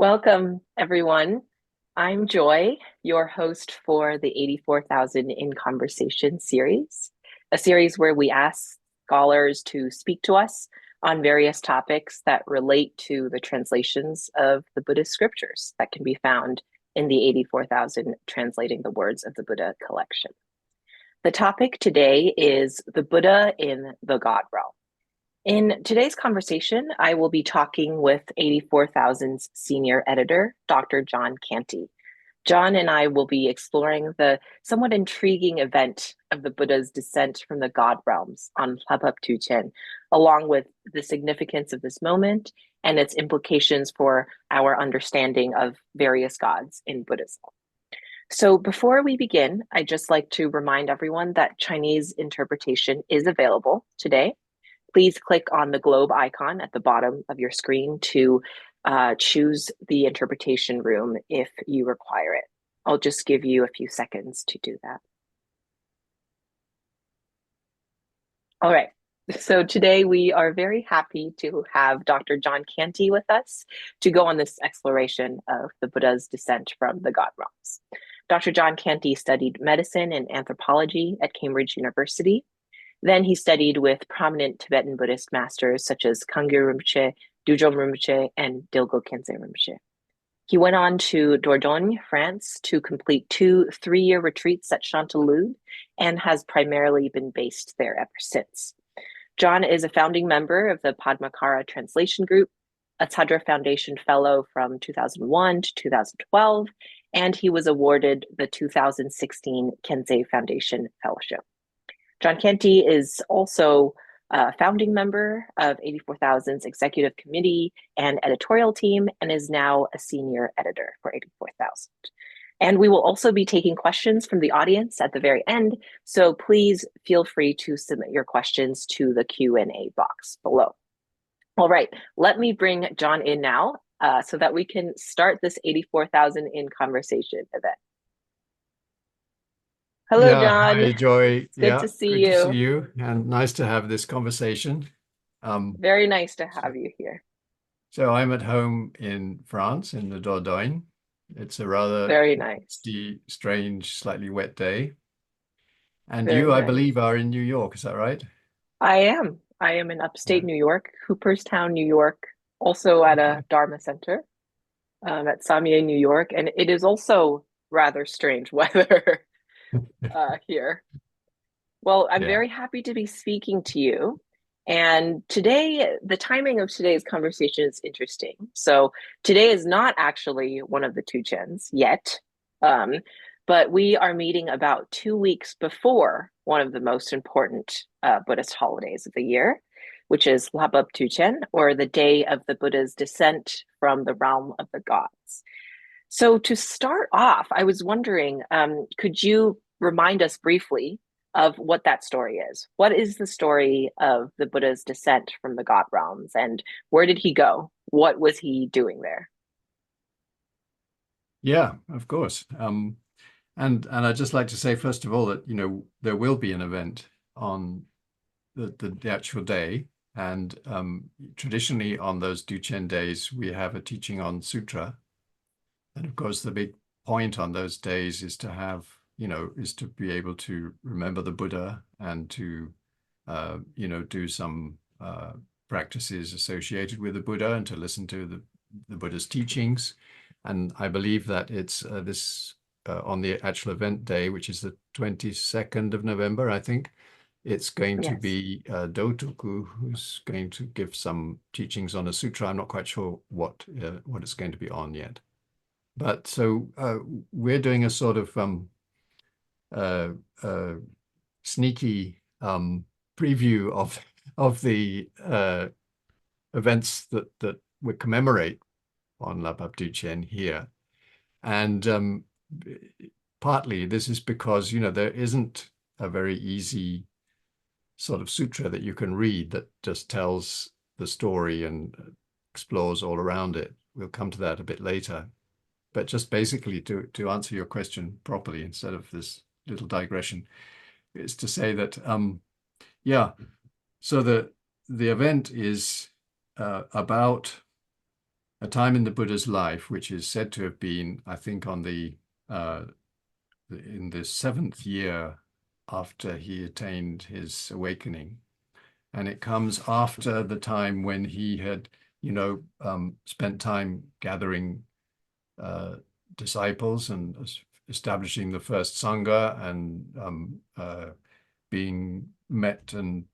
Welcome, everyone. I'm Joy, your host for the 84,000 in Conversation series, a series where we ask scholars to speak to us on various topics that relate to the translations of the Buddhist scriptures that can be found in the 84,000 Translating the Words of the Buddha collection. The topic today is the Buddha in the God realm. In today's conversation, I will be talking with 84,000's senior editor, Dr. John Canty. John and I will be exploring the somewhat intriguing event of the Buddha's descent from the God realms on Lhabab Düchen, along with the significance of this moment and its implications for our understanding of various gods in Buddhism. So before we begin, I'd just like to remind everyone that Chinese interpretation is available today. Please click on the globe icon at the bottom of your screen to choose the interpretation room if you require it. I'll just give you a few seconds to do that. All right, so today we are very happy to have Dr. John Canty with us to go on this exploration of the Buddha's descent from the God realms. Dr. John Canty studied medicine and anthropology at Cambridge University. Then he studied with prominent Tibetan Buddhist masters such as Kangyo Rinpoche, Dujom Rinpoche, and Dilgo Khyentse Rinpoche. He went on to Dordogne, France, to complete 2 3-year retreats at Chanteloup and has primarily been based there ever since. John is a founding member of the Padmakara Translation Group, a Tsadra Foundation Fellow from 2001 to 2012, and he was awarded the 2016 Khyentse Foundation Fellowship. John Canty is also a founding member of 84,000's executive committee and editorial team and is now a senior editor for 84,000. And we will also be taking questions from the audience at the very end, so please feel free to submit your questions to the Q&A box below. All right, let me bring John in now so that we can start this 84,000 in Conversation event. Hello, John. Hi, Joy. It's good to see you. To see you, and nice to have this conversation. Very nice to have you here. So I'm at home in France, in the Dordogne. It's a rather very nice, strange, slightly wet day. And very you, nice. I believe, are in New York. Is that right? I am. I am in upstate New York, Cooperstown, New York, also at a Dharma center at Samye, New York. And it is also rather strange weather here. Well, I'm very happy to be speaking to you. And today, the timing of today's conversation is interesting. So today is not actually one of the Tuchens yet, but we are meeting about 2 weeks before one of the most important Buddhist holidays of the year, which is Lhabab Duchen, or the day of the Buddha's descent from the realm of the gods. So to start off, I was wondering, could you remind us briefly of what that story is? What is the story of the Buddha's descent from the God realms, and where did he go? What was he doing there? Yeah, of course. And I'd just like to say, first of all, that there will be an event on the actual day, and traditionally on those Duchen days we have a teaching on Sutra, and of course the big point on those days is to have is to be able to remember the Buddha and to do some practices associated with the Buddha and to listen to the Buddha's teachings. And I believe that it's on the actual event day, which is the 22nd of November, I think, it's going to be Dotoku, who's going to give some teachings on a sutra. I'm not quite sure what it's going to be on yet. But so we're doing a sort of sneaky preview of the events that we commemorate on Lhabab Duchen here. And partly this is because, there isn't a very easy sort of sutra that you can read that just tells the story and explores all around it. We'll come to that a bit later. But just basically to answer your question properly, instead of this little digression, is to say that, so the event is about a time in the Buddha's life, which is said to have been, I think, on in the 7th year after he attained his awakening. And it comes after the time when he had, spent time gathering disciples and establishing the first Sangha, and being met and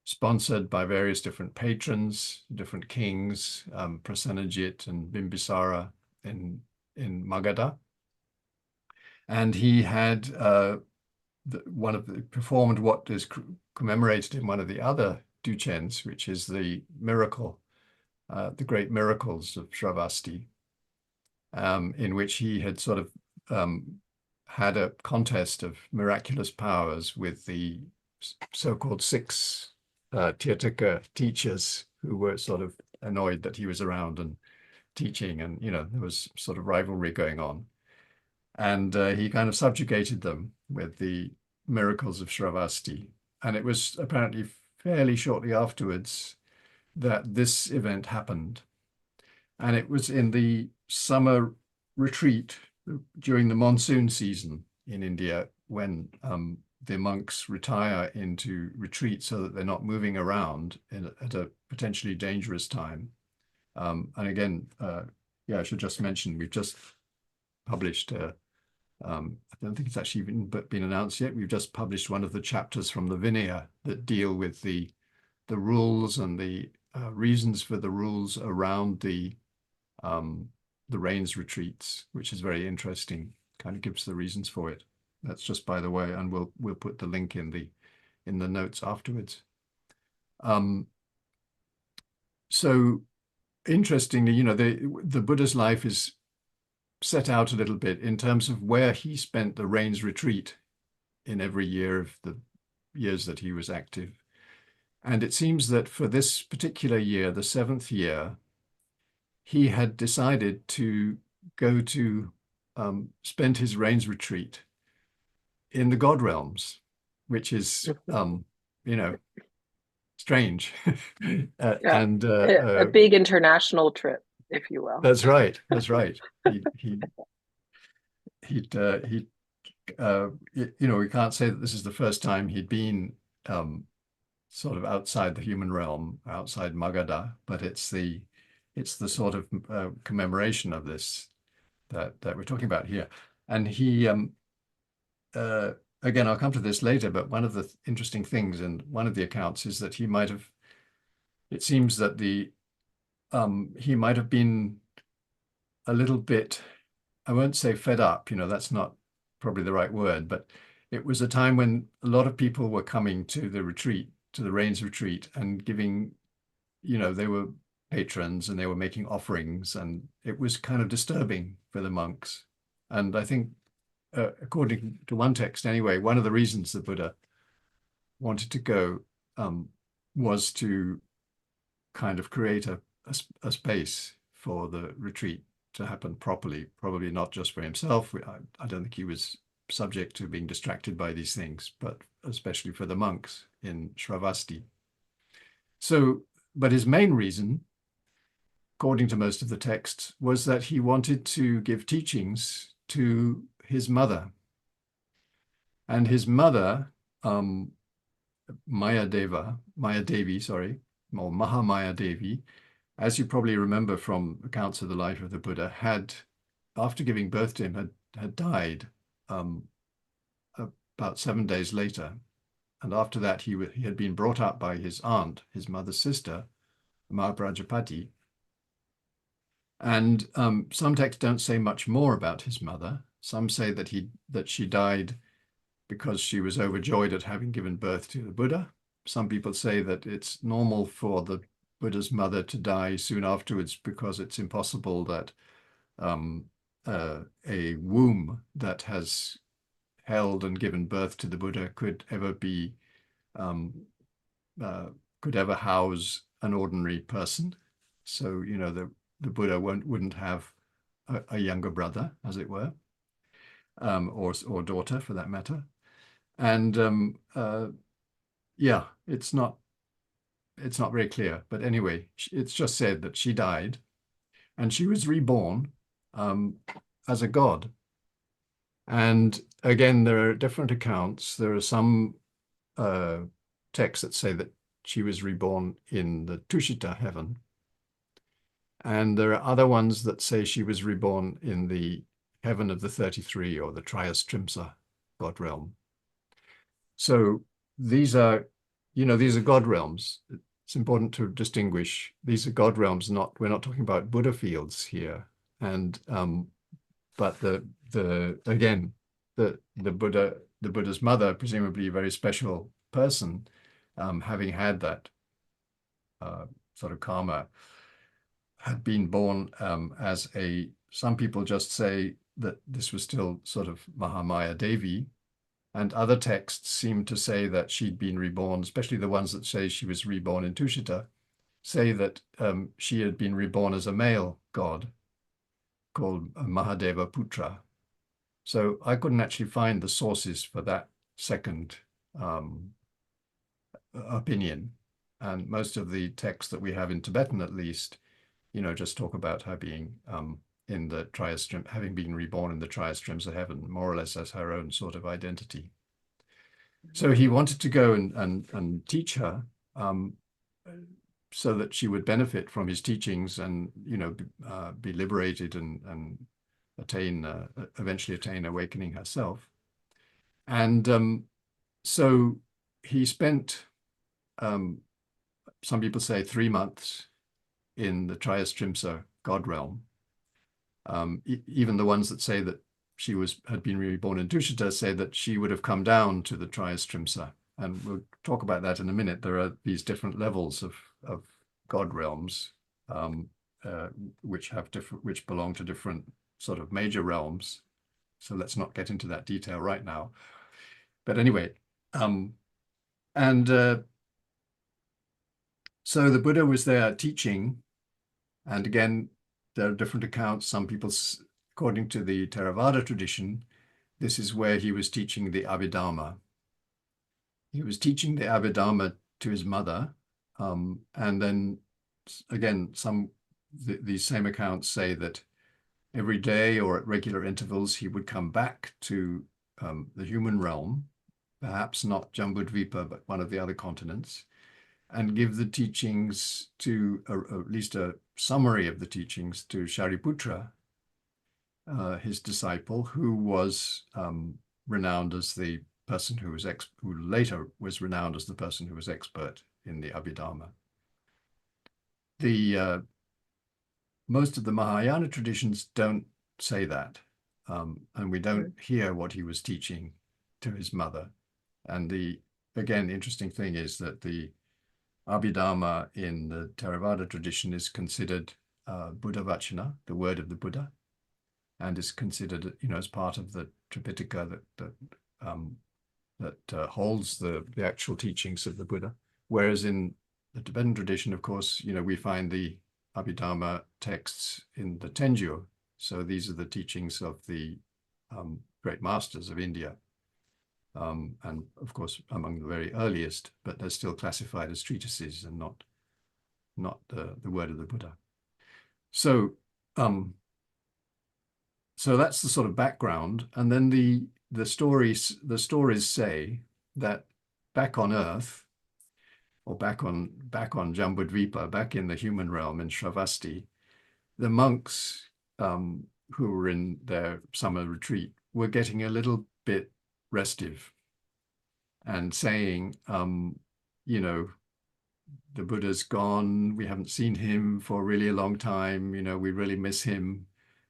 sponsored by various different patrons, different kings, Prasenajit and Bimbisara in Magadha. And he had performed what is commemorated in one of the other Duchens, which is the miracle, the great miracles of Shravasti, in which he had sort of had a contest of miraculous powers with the so-called 6 Tirthaka teachers, who were sort of annoyed that he was around and teaching, and there was sort of rivalry going on. And he kind of subjugated them with the miracles of Shravasti. And it was apparently fairly shortly afterwards that this event happened. And it was in the summer retreat during the monsoon season in India, when the monks retire into retreat so that they're not moving around at a potentially dangerous time. And again, I should just mention, we've just published, I don't think it's actually been announced yet, we've just published one of the chapters from the Vinaya that deal with the rules and the reasons for the rules around the rains retreats, which is very interesting, kind of gives the reasons for it. That's just by the way, and we'll put the link in the notes afterwards. So interestingly, the Buddha's life is set out a little bit in terms of where he spent the rains retreat in every year of the years that he was active. And it seems that for this particular year, the 7th year, he had decided to go to spend his rains retreat in the God realms, which is, strange. And a big international trip, if you will. That's right. That's right. We can't say that this is the first time he'd been sort of outside the human realm, outside Magadha, but it's the sort of commemoration of this that we're talking about here. And he, again, I'll come to this later, but one of the interesting things in one of the accounts is that he might have, it seems that he might have been a little bit, I won't say fed up, that's not probably the right word, but it was a time when a lot of people were coming to the retreat, to the rains retreat, and giving, they were patrons and they were making offerings, and it was kind of disturbing for the monks. And I think, according to one text anyway, one of the reasons the Buddha wanted to go was to kind of create a space for the retreat to happen properly, probably not just for himself. I don't think he was subject to being distracted by these things, but especially for the monks in Shravasti. So, but his main reason, according to most of the texts, was that he wanted to give teachings to his mother. And his mother, Māyādevī, sorry, or Māyādevī, as you probably remember from accounts of the life of the Buddha, had, after giving birth to him, had died about 7 days later. And after that, he had been brought up by his aunt, his mother's sister, Mahaprajapati. And some texts don't say much more about his mother. Some say that she died because she was overjoyed at having given birth to the Buddha. Some people say that it's normal for the Buddha's mother to die soon afterwards because it's impossible that a womb that has held and given birth to the Buddha could ever be, could ever house an ordinary person. So, the Buddha wouldn't have a younger brother, as it were, or daughter for that matter. And yeah, it's not it's not very clear. But anyway, it's just said that she died and she was reborn as a god. And again, there are different accounts. There are some texts that say that she was reborn in the Tuṣita heaven. And there are other ones that say she was reborn in the heaven of the 33 or the Trayastriṃśa god realm. So these are, these are god realms. It's important to distinguish. These are god realms, we're not talking about Buddha fields here. And but the Buddha's mother, presumably a very special person, having had that sort of karma, had been born as some people just say that this was still sort of Māyādevī, and other texts seem to say that she'd been reborn, especially the ones that say she was reborn in Tuṣita, say that she had been reborn as a male god called Mahadeva Putra. So I couldn't actually find the sources for that second opinion. And most of the texts that we have in Tibetan, at least, just talk about her being in the Trayastriṃśa, having been reborn in the Trayastriṃśa Heaven, more or less as her own sort of identity. So he wanted to go and teach her so that she would benefit from his teachings and, be liberated and eventually attain awakening herself. And so he spent, some people say 3 months in the Trayastriṃśa god realm. Even the ones that say that she had been reborn in Tuṣita say that she would have come down to the Trayastriṃśa. And we'll talk about that in a minute. There are these different levels of god realms, which belong to different sort of major realms. So let's not get into that detail right now. But anyway, so the Buddha was there teaching, and again, there are different accounts. Some people, according to the Theravada tradition, this is where he was teaching the Abhidharma. He was teaching the Abhidharma to his mother, and then again, these same accounts say that every day or at regular intervals, he would come back to the human realm, perhaps not Jambudvipa, but one of the other continents, and give the teachings to, at least a summary of the teachings to Shariputra, his disciple, who was renowned as the person who later was renowned as the person who was expert in the Abhidharma. Most of the Mahayana traditions don't say that, and we don't hear what he was teaching to his mother. And the interesting thing is that the Abhidharma in the Theravada tradition is considered Buddha Vachana, the word of the Buddha, and is considered, as part of the Tripitaka that holds the actual teachings of the Buddha. Whereas in the Tibetan tradition, of course, we find the Abhidharma texts in the Tenjo. So these are the teachings of the great masters of India. And of course, among the very earliest, but they're still classified as treatises and not the word of the Buddha. So, so that's the sort of background. And then the stories say that back on Earth, or back on Jambudvipa, back in the human realm in Shravasti, the monks who were in their summer retreat were getting a little bit restive and saying, the Buddha's gone, we haven't seen him for really a long time, we really miss him.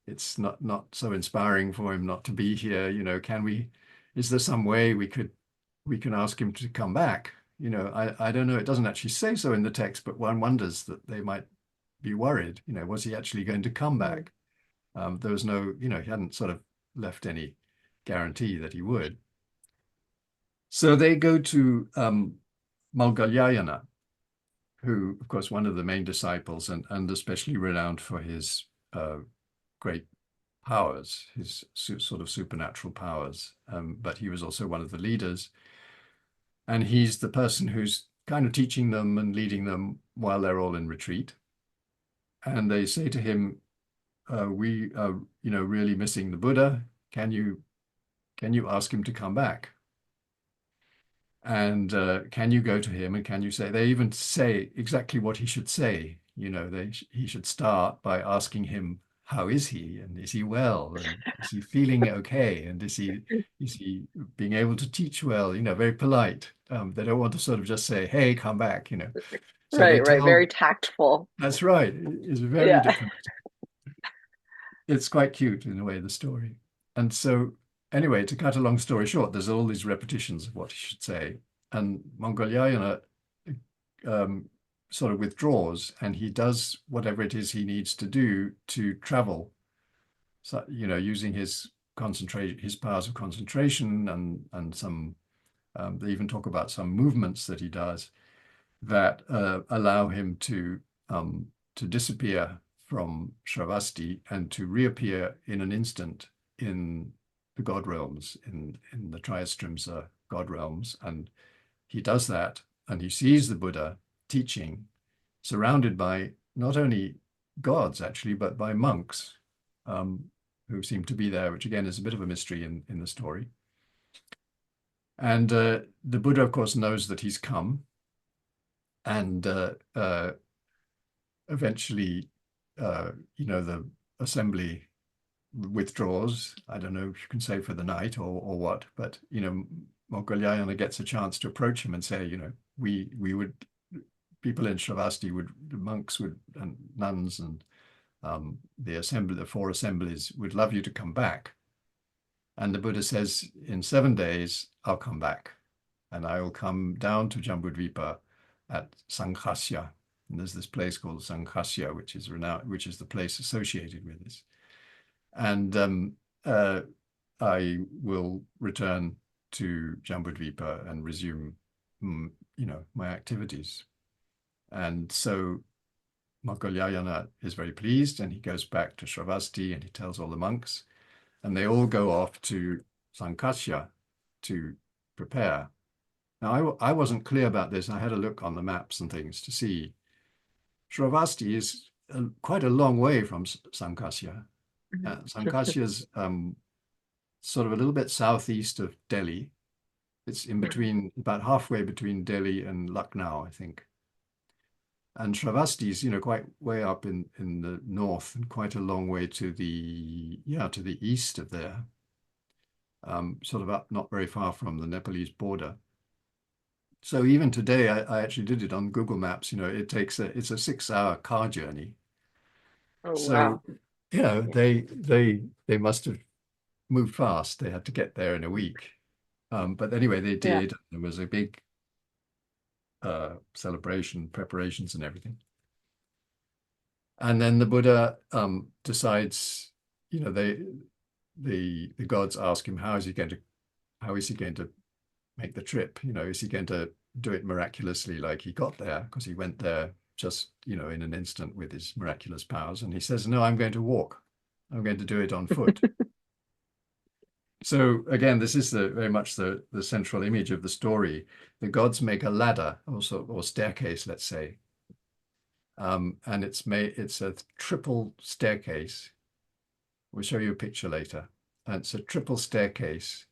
It's not so inspiring for him not to be here, is there some way we can ask him to come back? I don't know, it doesn't actually say so in the text, but one wonders that they might be worried, was he actually going to come back? There was no, he hadn't sort of left any guarantee that he would. So they go to Moggallana, who, of course, one of the main disciples and especially renowned for his great powers, his sort of supernatural powers. But he was also one of the leaders. And he's the person who's kind of teaching them and leading them while they're all in retreat. And they say to him, we are, really missing the Buddha. Can you ask him to come back? And can you go to him and can you say, they even say exactly what he should say. He should start by asking him, how is he? And is he well? And is he feeling okay? And is he being able to teach well? Very polite. They don't want to sort of just say, hey, come back, So Right, right. Very tactful. That's right. It's very diplomatic. It's quite cute in a way, the story. And so anyway, to cut a long story short, there's all these repetitions of what he should say. And Moggalāyana sort of withdraws and he does whatever it is he needs to do to travel. So, using his powers of concentration and some, they even talk about some movements that he does that allow him to disappear from Shravasti and to reappear in an instant in the God realms, in the Trayastriṃśa God realms. And he does that, and he sees the Buddha teaching, surrounded by not only gods, actually, but by monks who seem to be there, which again is a bit of a mystery in the story. And the Buddha, of course, knows that he's come, and eventually, the assembly withdraws. I don't know if you can say for the night or what, but Moggalāyana gets a chance to approach him and say, we would, people in Shravasti the monks and nuns and the 4 assemblies would love you to come back. And the Buddha says, in 7 days, I'll come back, and I will come down to Jambudvipa at Saṃkāśya. And there's this place called Saṃkāśya, which is renowned, which is the place associated with this. And I will return to Jambudvipa and resume, my activities. And so Moggalāyana is very pleased, and he goes back to Shravasti and he tells all the monks, and they all go off to Saṃkāśya to prepare. Now, I wasn't clear about this. I had a look on the maps and things to see. Shravasti is quite a long way from Saṃkāśya. Saṃkāśya is sort of a little bit southeast of Delhi. It's in between, about halfway between Delhi and Lucknow, I think. And Shravasti is, quite way up in the north and quite a long way to the east of there. Sort of up, not very far from the Nepalese border. So even today, I actually did it on Google Maps. It's a 6-hour car journey. Oh, so, wow. They must have moved fast. They had to get there in a week. But anyway, they did. There was a big celebration, preparations and then the Buddha decides, the gods ask him, how is he going to make the trip? Is he going to do it miraculously like he got there? Because he went there just, in an instant with his miraculous powers. And he says, no, I'm going to walk. I'm going to do it on foot. So again, this is very much the central image of the story. The gods make a ladder, or staircase, let's say. And it's a triple staircase. We'll show you a picture later. And it's a triple staircase,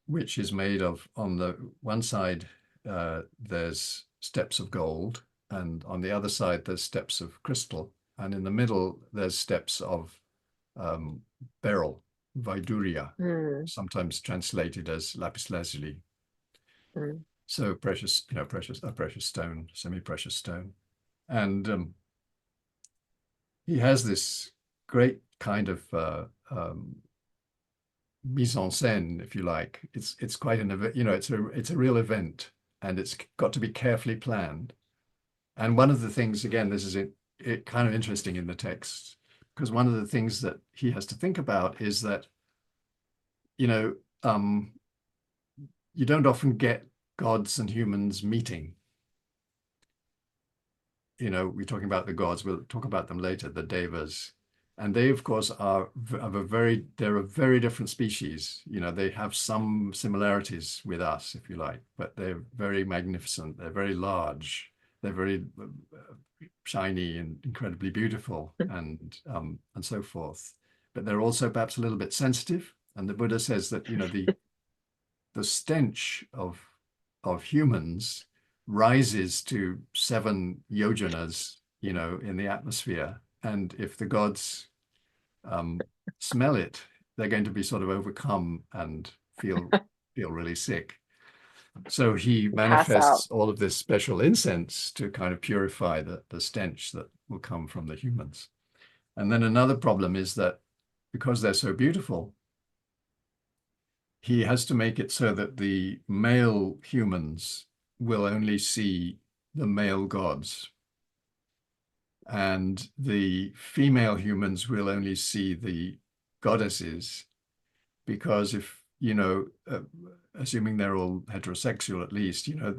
which is made of, on the one side, there's steps of gold, and on the other side, there's steps of crystal. And in the middle, there's steps of beryl, Vaidurya, sometimes translated as lapis lazuli. So precious, a precious stone, semi-precious stone. And he has this great kind of mise en scène, if you like. It's quite an event, it's a real event, and it's got to be carefully planned. And one of the things, again, this is it kind of interesting in the text, because one of the things that he has to think about is that, you don't often get gods and humans meeting. We're talking about the gods, we'll talk about them later, the devas. And they, of course, they're a very different species. You know, they have some similarities with us, if you like, but they're very magnificent. They're very large. They're very shiny and incredibly beautiful, and so forth. But they're also perhaps a little bit sensitive. And the Buddha says that, you know, the stench of humans rises to 7 yojanas, you know, in the atmosphere. And if the gods smell it, they're going to be sort of overcome and feel really sick. So he manifests all of this special incense to kind of purify the stench that will come from the humans. And then another problem is that because they're so beautiful, he has to make it so that the male humans will only see the male gods, and the female humans will only see the goddesses, because if, you know, assuming they're all heterosexual at least, you know,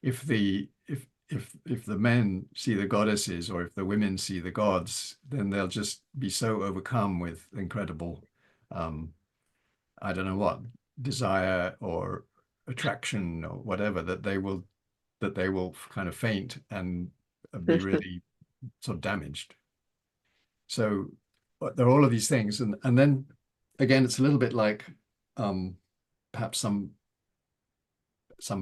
if the men see the goddesses, or if the women see the gods, then they'll just be so overcome with incredible, I don't know what, desire or attraction or whatever, that they will kind of faint and be really sort of damaged. So there are all of these things, and then again, it's a little bit like perhaps some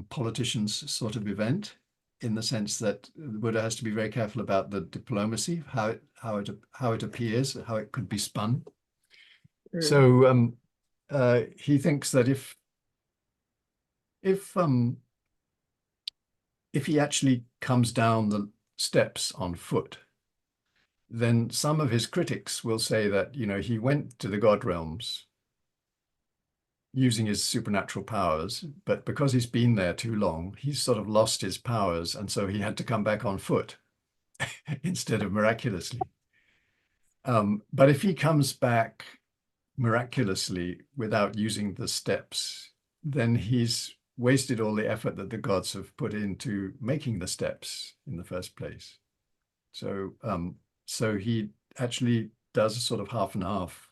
politicians sort of event, in the sense that the Buddha has to be very careful about the diplomacy, how it appears, how it could be spun. So he thinks that if he actually comes down the steps on foot, then some of his critics will say that, you know, he went to the God realms using his supernatural powers, but because he's been there too long, he's sort of lost his powers, and so he had to come back on foot instead of miraculously. But if he comes back miraculously without using the steps, then he's wasted all the effort that the gods have put into making the steps in the first place. So so he actually does a sort of half and half.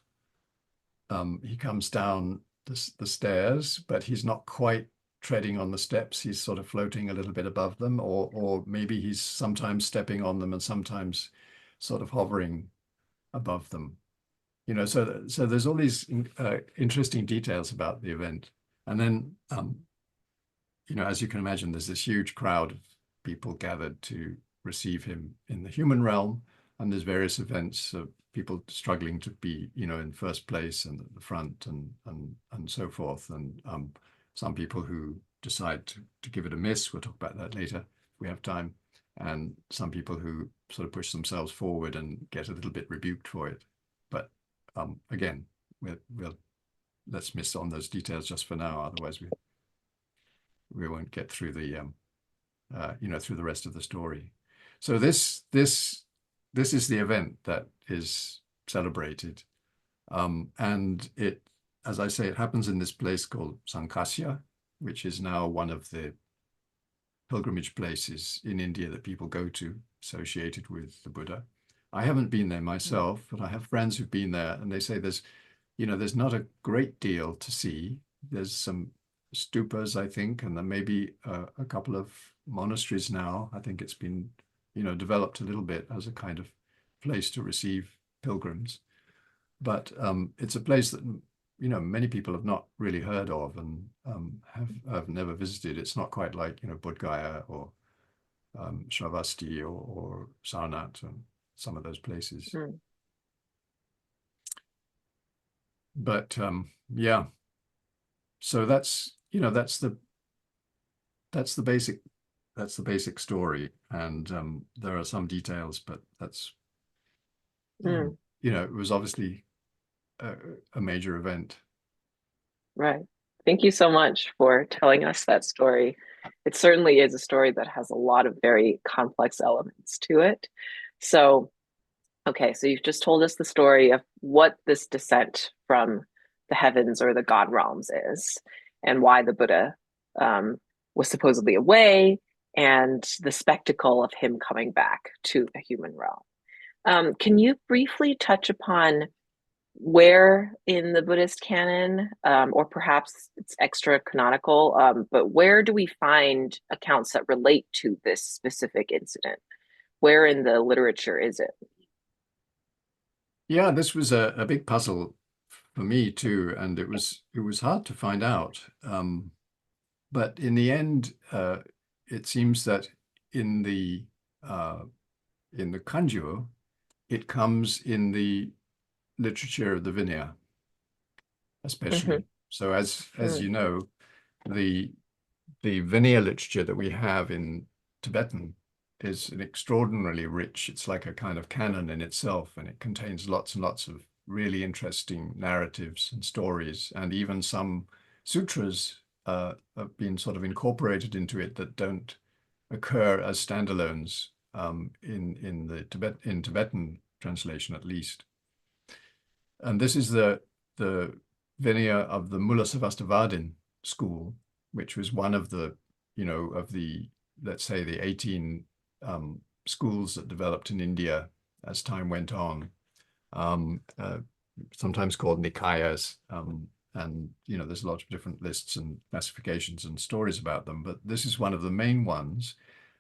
He comes down the stairs, but he's not quite treading on the steps. He's sort of floating a little bit above them, or maybe he's sometimes stepping on them and sometimes sort of hovering above them. You know, so there's all these interesting details about the event. And then, you know, as you can imagine, there's this huge crowd of people gathered to receive him in the human realm, and there's various events of people struggling to be, you know, in first place and at the front, and so forth. And some people who decide to give it a miss. We'll talk about that later if we have time. And some people who sort of push themselves forward and get a little bit rebuked for it. But again, let's miss on those details just for now. Otherwise, we won't get through the you know, through the rest of the story. So this is the event that is celebrated, and it, as I say, it happens in this place called Saṃkāśya, which is now one of the pilgrimage places in India that people go to, associated with the Buddha. I haven't been there myself, but I have friends who've been there, and they say there's, you know, there's not a great deal to see. There's some stupas, I think, and there may be a couple of monasteries now. I think it's been, you know, developed a little bit as a kind of place to receive pilgrims. But it's a place that, you know, many people have not really heard of and have never visited. It's not quite like, you know, Bodh Gaya or Shravasti or Sarnath and some of those places. But yeah, so that's, you know, that's the basic story, and there are some details, but that's you know, it was obviously a major event. Right. Thank you so much for telling us that story. It certainly is a story that has a lot of very complex elements to it. So, okay, so you've just told us the story of what this descent from the heavens or the God realms is, and why the Buddha was supposedly away, and the spectacle of him coming back to the human realm. Can you briefly touch upon where in the Buddhist canon, or perhaps it's extra canonical, but where do we find accounts that relate to this specific incident? Where in the literature is it? Yeah, this was a big puzzle for me too, and it was hard to find out. But in the end, it seems that in the uh, Kangyur, it comes in the literature of the Vinaya, especially. Mm-hmm. So as you know, the Vinaya literature that we have in Tibetan is an extraordinarily rich. It's like a kind of canon in itself, and it contains lots and lots of really interesting narratives and stories, and even some sutras have been sort of incorporated into it that don't occur as standalones in the Tibetan translation, at least. And this is the Vinaya of the Mulasavastivadin school, which was one of the, let's say, the 18 schools that developed in India as time went on, sometimes called Nikayas. And, there's a lot of different lists and classifications and stories about them, but this is one of the main ones,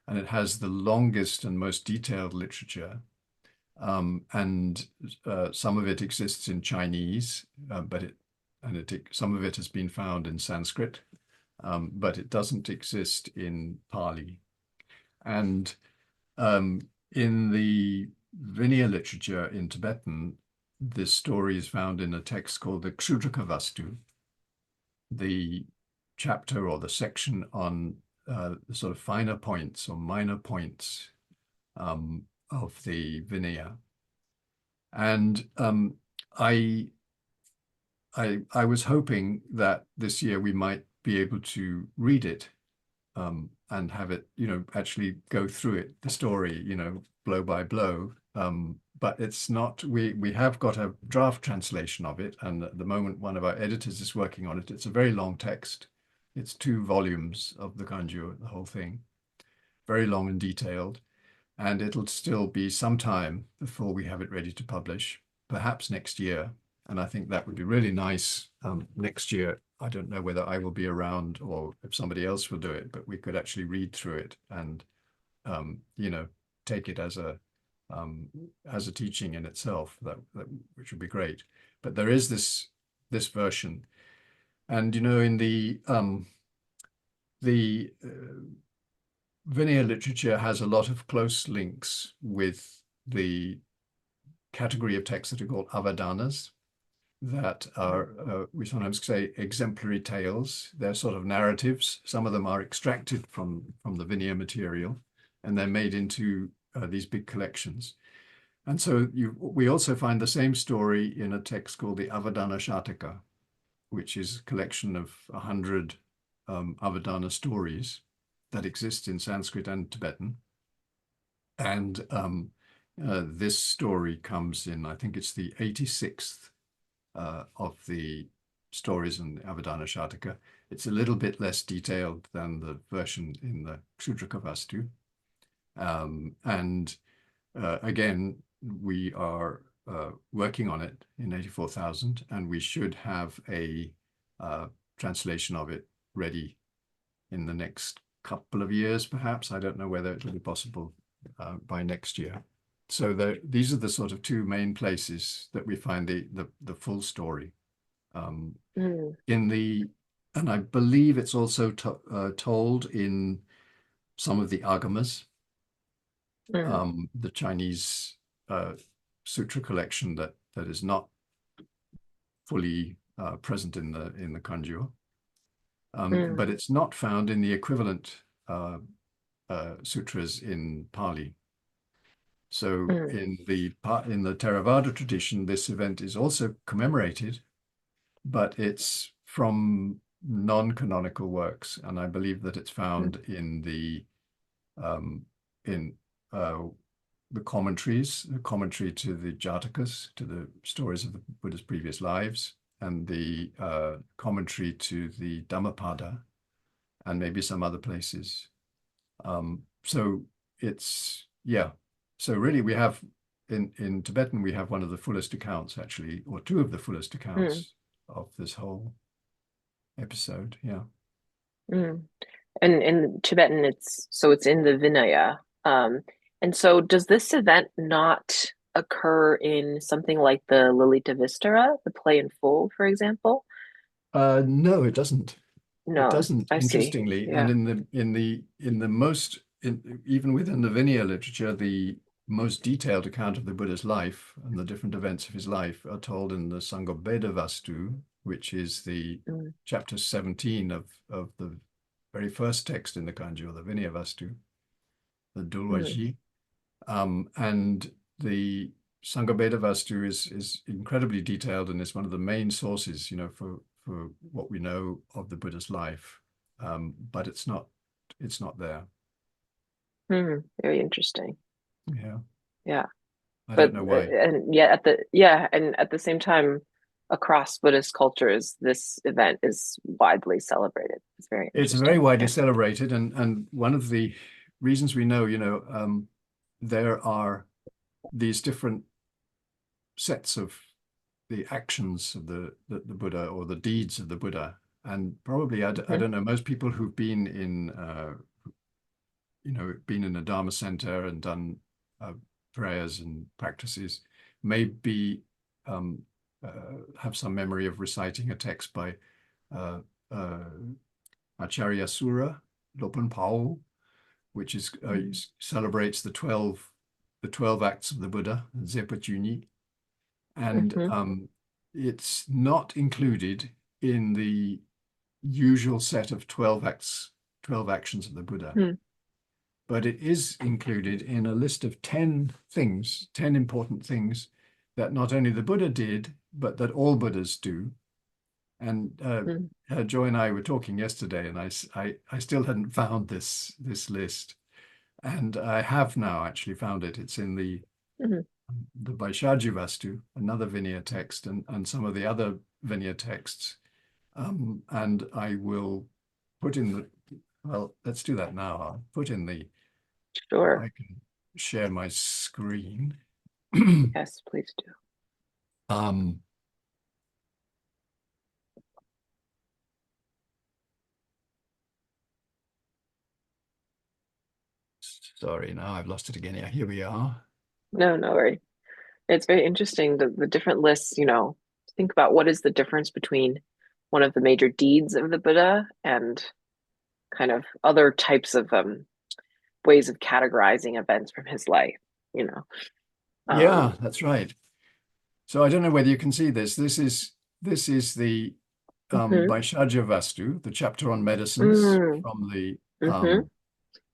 and it has the longest and most detailed literature. And some of it exists in Chinese, some of it has been found in Sanskrit, but it doesn't exist in Pali. And in the Vinaya literature in Tibetan, this story is found in a text called the Ksitigarbha, the chapter or the section on the sort of finer points or minor points of the Vinaya. And I was hoping that this year we might be able to read it and have it, actually go through it, the story, blow by blow. But it's not, we have got a draft translation of it, and at the moment one of our editors is working on it. It's a very long text. It's 2 volumes of the Kangyur, the whole thing, very long and detailed. And it'll still be some time before we have it ready to publish, perhaps next year. And I think that would be really nice next year. I don't know whether I will be around or if somebody else will do it, but we could actually read through it and, take it as a teaching in itself, which would be great. But there is this version. And, in the Vinaya literature has a lot of close links with the category of texts that are called avadanas, that are, we sometimes say, exemplary tales. They're sort of narratives. Some of them are extracted from the Vinaya material, and they're made into these big collections. And so we also find the same story in a text called the Avadana Shataka, which is a collection of 100 Avadana stories that exist in Sanskrit and Tibetan. And this story comes in, I think it's the 86th of the stories in the Avadana Shataka. It's a little bit less detailed than the version in the Ksitigarbha. And again, we are working on it in 84,000, and we should have a translation of it ready in the next couple of years, perhaps. I don't know whether it will be possible by next year. So these are the sort of 2 main places that we find the full story. And I believe it's also told in some of the agamas, the Chinese sutra collection that is not fully present in the Kangyur. But it's not found in the equivalent sutras in Pali. So in the Theravada tradition, this event is also commemorated, but it's from non-canonical works, and I believe that it's found in the commentaries, the commentary to the Jatakas, to the stories of the Buddha's previous lives, and the commentary to the Dhammapada, and maybe some other places. So it's, yeah. So really we have in Tibetan, we have one of the fullest accounts, actually, or two of the fullest accounts of this whole episode. Yeah. And in Tibetan, it's in the Vinaya. And so does this event not occur in something like the Lalita Vistara, the play in full, for example? No, it doesn't. It No, doesn't, I see. interestingly. Yeah. And even within the Vinaya literature, the most detailed account of the Buddha's life and the different events of his life are told in the Sangabheda Vastu, which is the chapter 17 of the very first text in the Kanji, or the Vinaya Vastu, the Dulwaji. And the Sangabheda Vastu is incredibly detailed and is one of the main sources, for what we know of the Buddha's life. But it's not there. Very interesting. Yeah. Yeah. I don't know why. And yet at the same time, across Buddhist cultures, this event is widely celebrated. It's very interesting. It's very widely celebrated, and one of the reasons we know, there are these different sets of the actions of the Buddha, or the deeds of the Buddha, and probably I don't know, most people who've been in been in a Dharma center and done prayers and practices maybe have some memory of reciting a text by Acharya Sura Lopan, which is celebrates the 12 acts of the Buddha, Zepachuni, and it's not included in the usual set of 12 actions of the Buddha. But it is included in a list of 10 important things that not only the Buddha did, but that all Buddhas do. And Joy and I were talking yesterday, and I still hadn't found this list. And I have now actually found it. It's in the Vaishāja Vastu, another Vinaya text, and some of the other Vinaya texts. And I will put in well, let's do that now. I'll put in Sure. I can share my screen. Yes, please do. Sorry, now I've lost it again. Yeah, here we are. No worry. It's very interesting, the different lists, think about what is the difference between one of the major deeds of the Buddha and kind of other types of ways of categorizing events from his life, Yeah, that's right. So I don't know whether you can see this. This is the Vaishāja Vastu, the chapter on medicines from the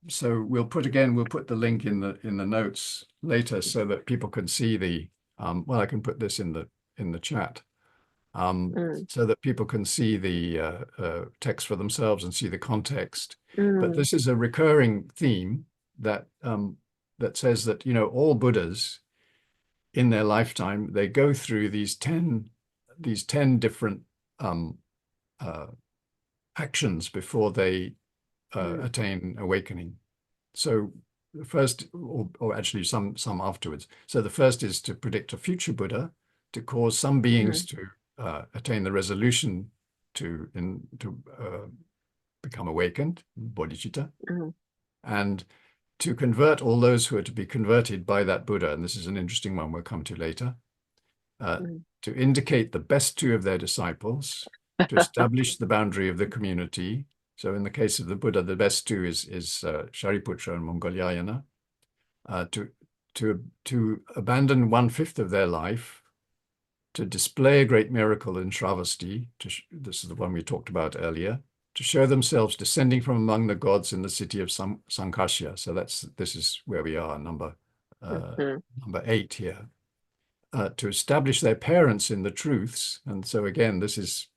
so we'll put the link in the notes later so that people can see the well, I can put this in the chat so that people can see the text for themselves and see the context. But this is a recurring theme that says that all Buddhas in their lifetime, they go through these 10 different actions before they attain awakening. So the first, or actually some afterwards. So the first is to predict a future Buddha, to cause some beings to attain the resolution to become awakened, bodhicitta, and to convert all those who are to be converted by that Buddha. And this is an interesting one we'll come to later. To indicate the best two of their disciples, to establish the boundary of the community. So in the case of the Buddha, the best two is Shariputra and Mangalyayana. To abandon 1/5 of their life, to display a great miracle in Shravasti, this is the one we talked about earlier, to show themselves descending from among the gods in the city of Saṃkāśya. So this is where we are, number 8 here. To establish their parents in the truths. And so again, this is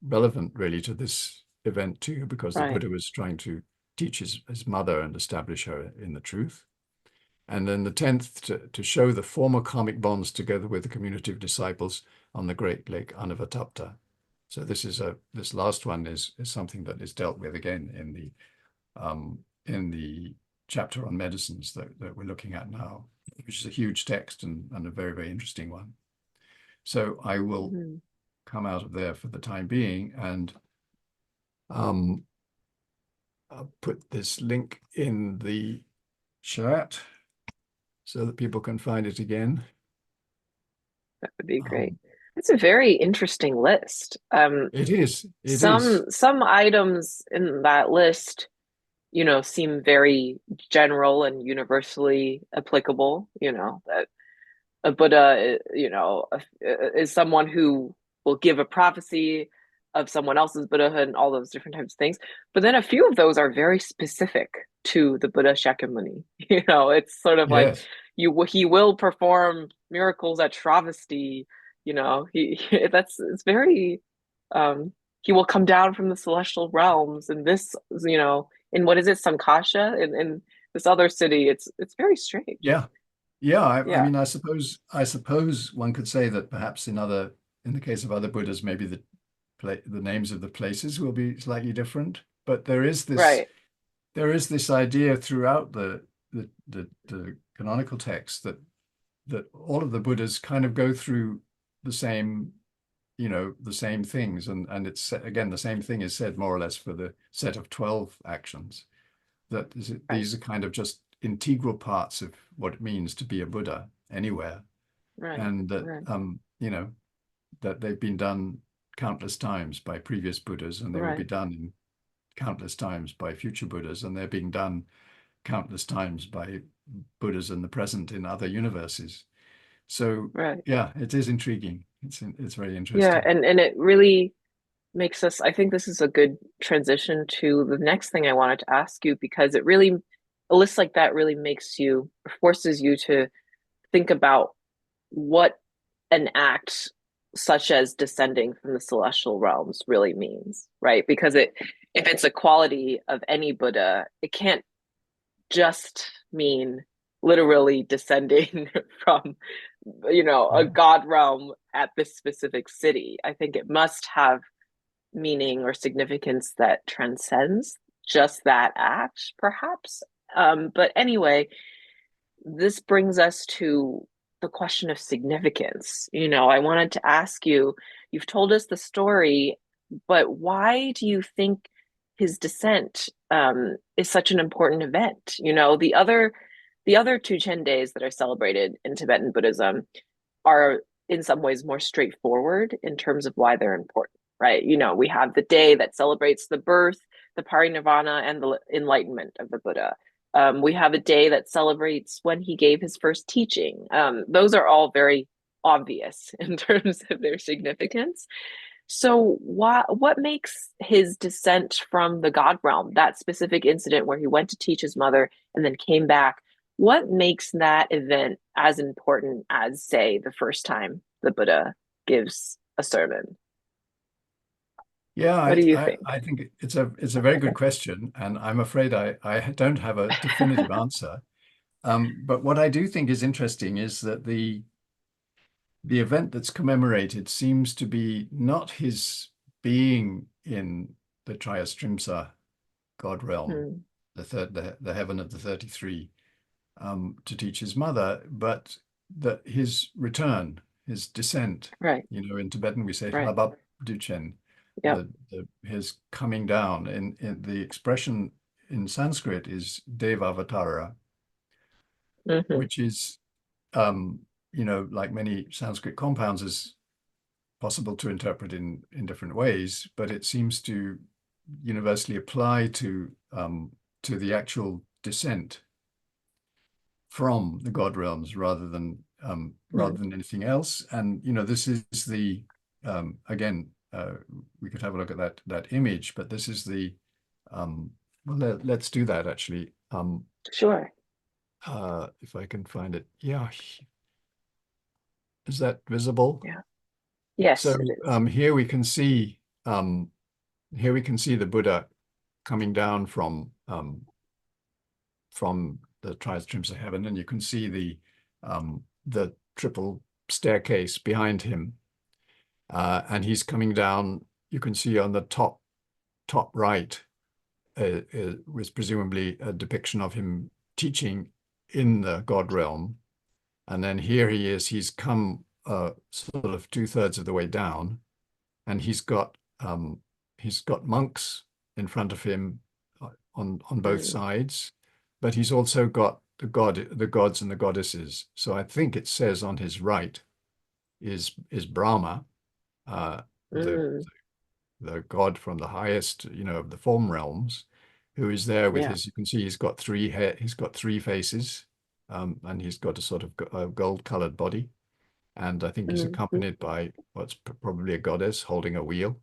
relevant really to this event too, because the Buddha was trying to teach his mother and establish her in the truth. And then the 10th, to show the former karmic bonds together with the community of disciples on the great lake Anavatapta. So this last one is something that is dealt with again in the chapter on medicines that we're looking at now, which is a huge text and a very, very interesting one. So I will come out of there for the time being, and I'll put this link in the chat so that people can find it again. That would be great. It's a very interesting list. It is. Some items in that list, you know, seem very general and universally applicable. You know, that a Buddha, you know, is someone who will give a prophecy of someone else's Buddhahood and all those different types of things. But then a few of those are very specific to the Buddha Shakyamuni. You know, it's sort of like he will perform miracles at Travesty. You know, it's very he will come down from the celestial realms, and this, you know, in what is it, Saṃkāśya, in this other city. It's very strange. Yeah. I mean, I suppose one could say that perhaps in the case of other Buddhas, maybe the names of the places will be slightly different, but there is this idea throughout the canonical text that all of the Buddhas kind of go through the same, you know, the same things, and it's, again, the same thing is said more or less for the set of 12 actions, that these are kind of just integral parts of what it means to be a Buddha anywhere, and that you know, that they've been done countless times by previous Buddhas, and they will be done countless times by future Buddhas, and they're being done countless times by Buddhas in the present in other universes. So yeah, it is intriguing. It's very interesting. Yeah, and it really makes us, I think this is a good transition to the next thing I wanted to ask you, because it really, a list like that really forces you to think about what an act such as descending from the celestial realms really means, right? Because if it's a quality of any Buddha, it can't just mean literally descending from, you know, a god realm at this specific city. I think it must have meaning or significance that transcends just that act, perhaps. But anyway, this brings us to the question of significance. You know, I wanted to ask you, you've told us the story, but why do you think his descent is such an important event? You know, the other 2 days that are celebrated in Tibetan Buddhism are in some ways more straightforward in terms of why they're important, right? You know, we have the day that celebrates the birth, the parinirvana, and the enlightenment of the Buddha. We have a day that celebrates when he gave his first teaching. Those are all very obvious in terms of their significance. So what makes his descent from the God realm, that specific incident where he went to teach his mother and then came back, what makes that event as important as, say, the first time the Buddha gives a sermon? Yeah, what do you think? I think it's a very good question, and I'm afraid I don't have a definitive answer. But what I do think is interesting is that the event that's commemorated seems to be not his being in the Trayastriṃśa God realm, the heaven of the 33, to teach his mother, but that his return, his descent. You know, in Tibetan we say Lhabab Düchen. His coming down, in the expression in Sanskrit is Devavatara, which is, you know, like many Sanskrit compounds, is possible to interpret in different ways, but it seems to universally apply to the actual descent from the God realms rather than anything else. And you know, this is the again. We could have a look at that image, but this is the well, let's do that actually. Sure. If I can find it. Yeah. Is that visible? Yeah. Yes. So here we can see the Buddha coming down from the Trāyastriṃśa Heaven, and you can see the triple staircase behind him. And he's coming down, you can see on the top right was presumably a depiction of him teaching in the God realm. And then here he is, he's come sort of 2/3 of the way down, and he's got monks in front of him on both sides, but he's also got the gods and the goddesses. So I think it says on his right is Brahmā, the god from the highest, of the form realms, who is there with his, you can see he's got three faces, and he's got a sort of a gold-colored body. And I think he's accompanied by what's probably a goddess holding a wheel.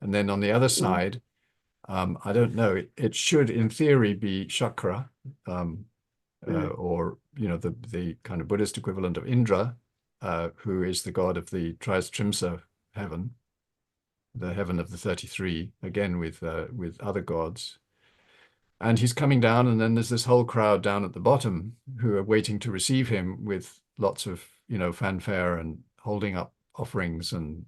And then on the other side, I don't know, it should in theory be Śakra, or the kind of Buddhist equivalent of Indra, who is the god of the Trāyastriṃśa Heaven, the heaven of the 33, again with other gods. And he's coming down, and then there's this whole crowd down at the bottom who are waiting to receive him with lots of fanfare and holding up offerings and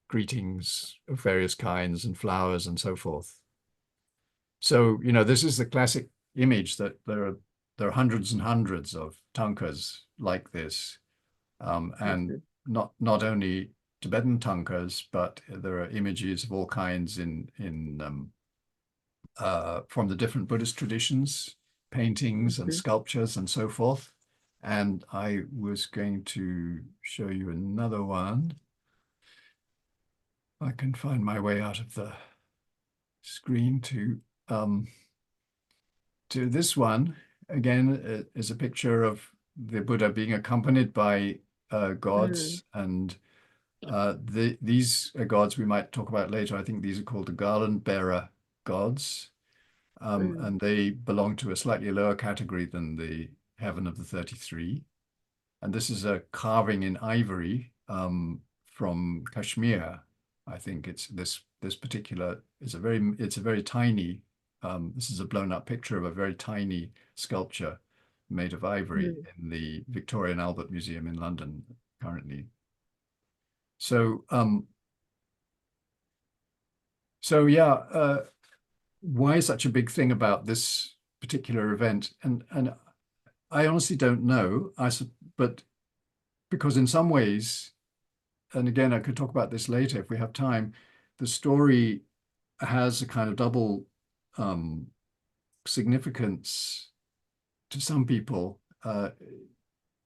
greetings of various kinds and flowers and so forth. So this is the classic image that there are hundreds and hundreds of tankas like this, and not only Tibetan tankas, but there are images of all kinds from the different Buddhist traditions, paintings and sculptures and so forth. And I was going to show you another one. I can find my way out of the screen to this one. Again, is a picture of the Buddha being accompanied by gods, and these gods we might talk about later. I think these are called the garland bearer gods, and they belong to a slightly lower category than the heaven of the 33. And this is a carving in ivory from Kashmir. I think it's this particular it's a very tiny, this is a blown up picture of a very tiny sculpture made of ivory in the Victoria and Albert Museum in London currently. So yeah, why such a big thing about this particular event? And I honestly don't know. But because in some ways, and again, I could talk about this later if we have time, the story has a kind of double significance to some people.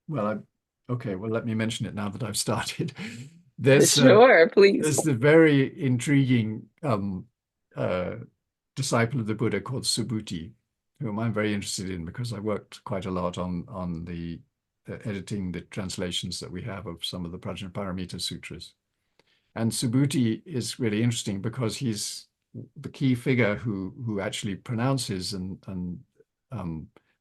Well, let me mention it now that I've started. Sure, please. There's the very intriguing disciple of the Buddha called Subhuti, whom I'm very interested in because I worked quite a lot on the editing the translations that we have of some of the Prajnaparamita sutras. And Subhuti is really interesting because he's the key figure who actually pronounces and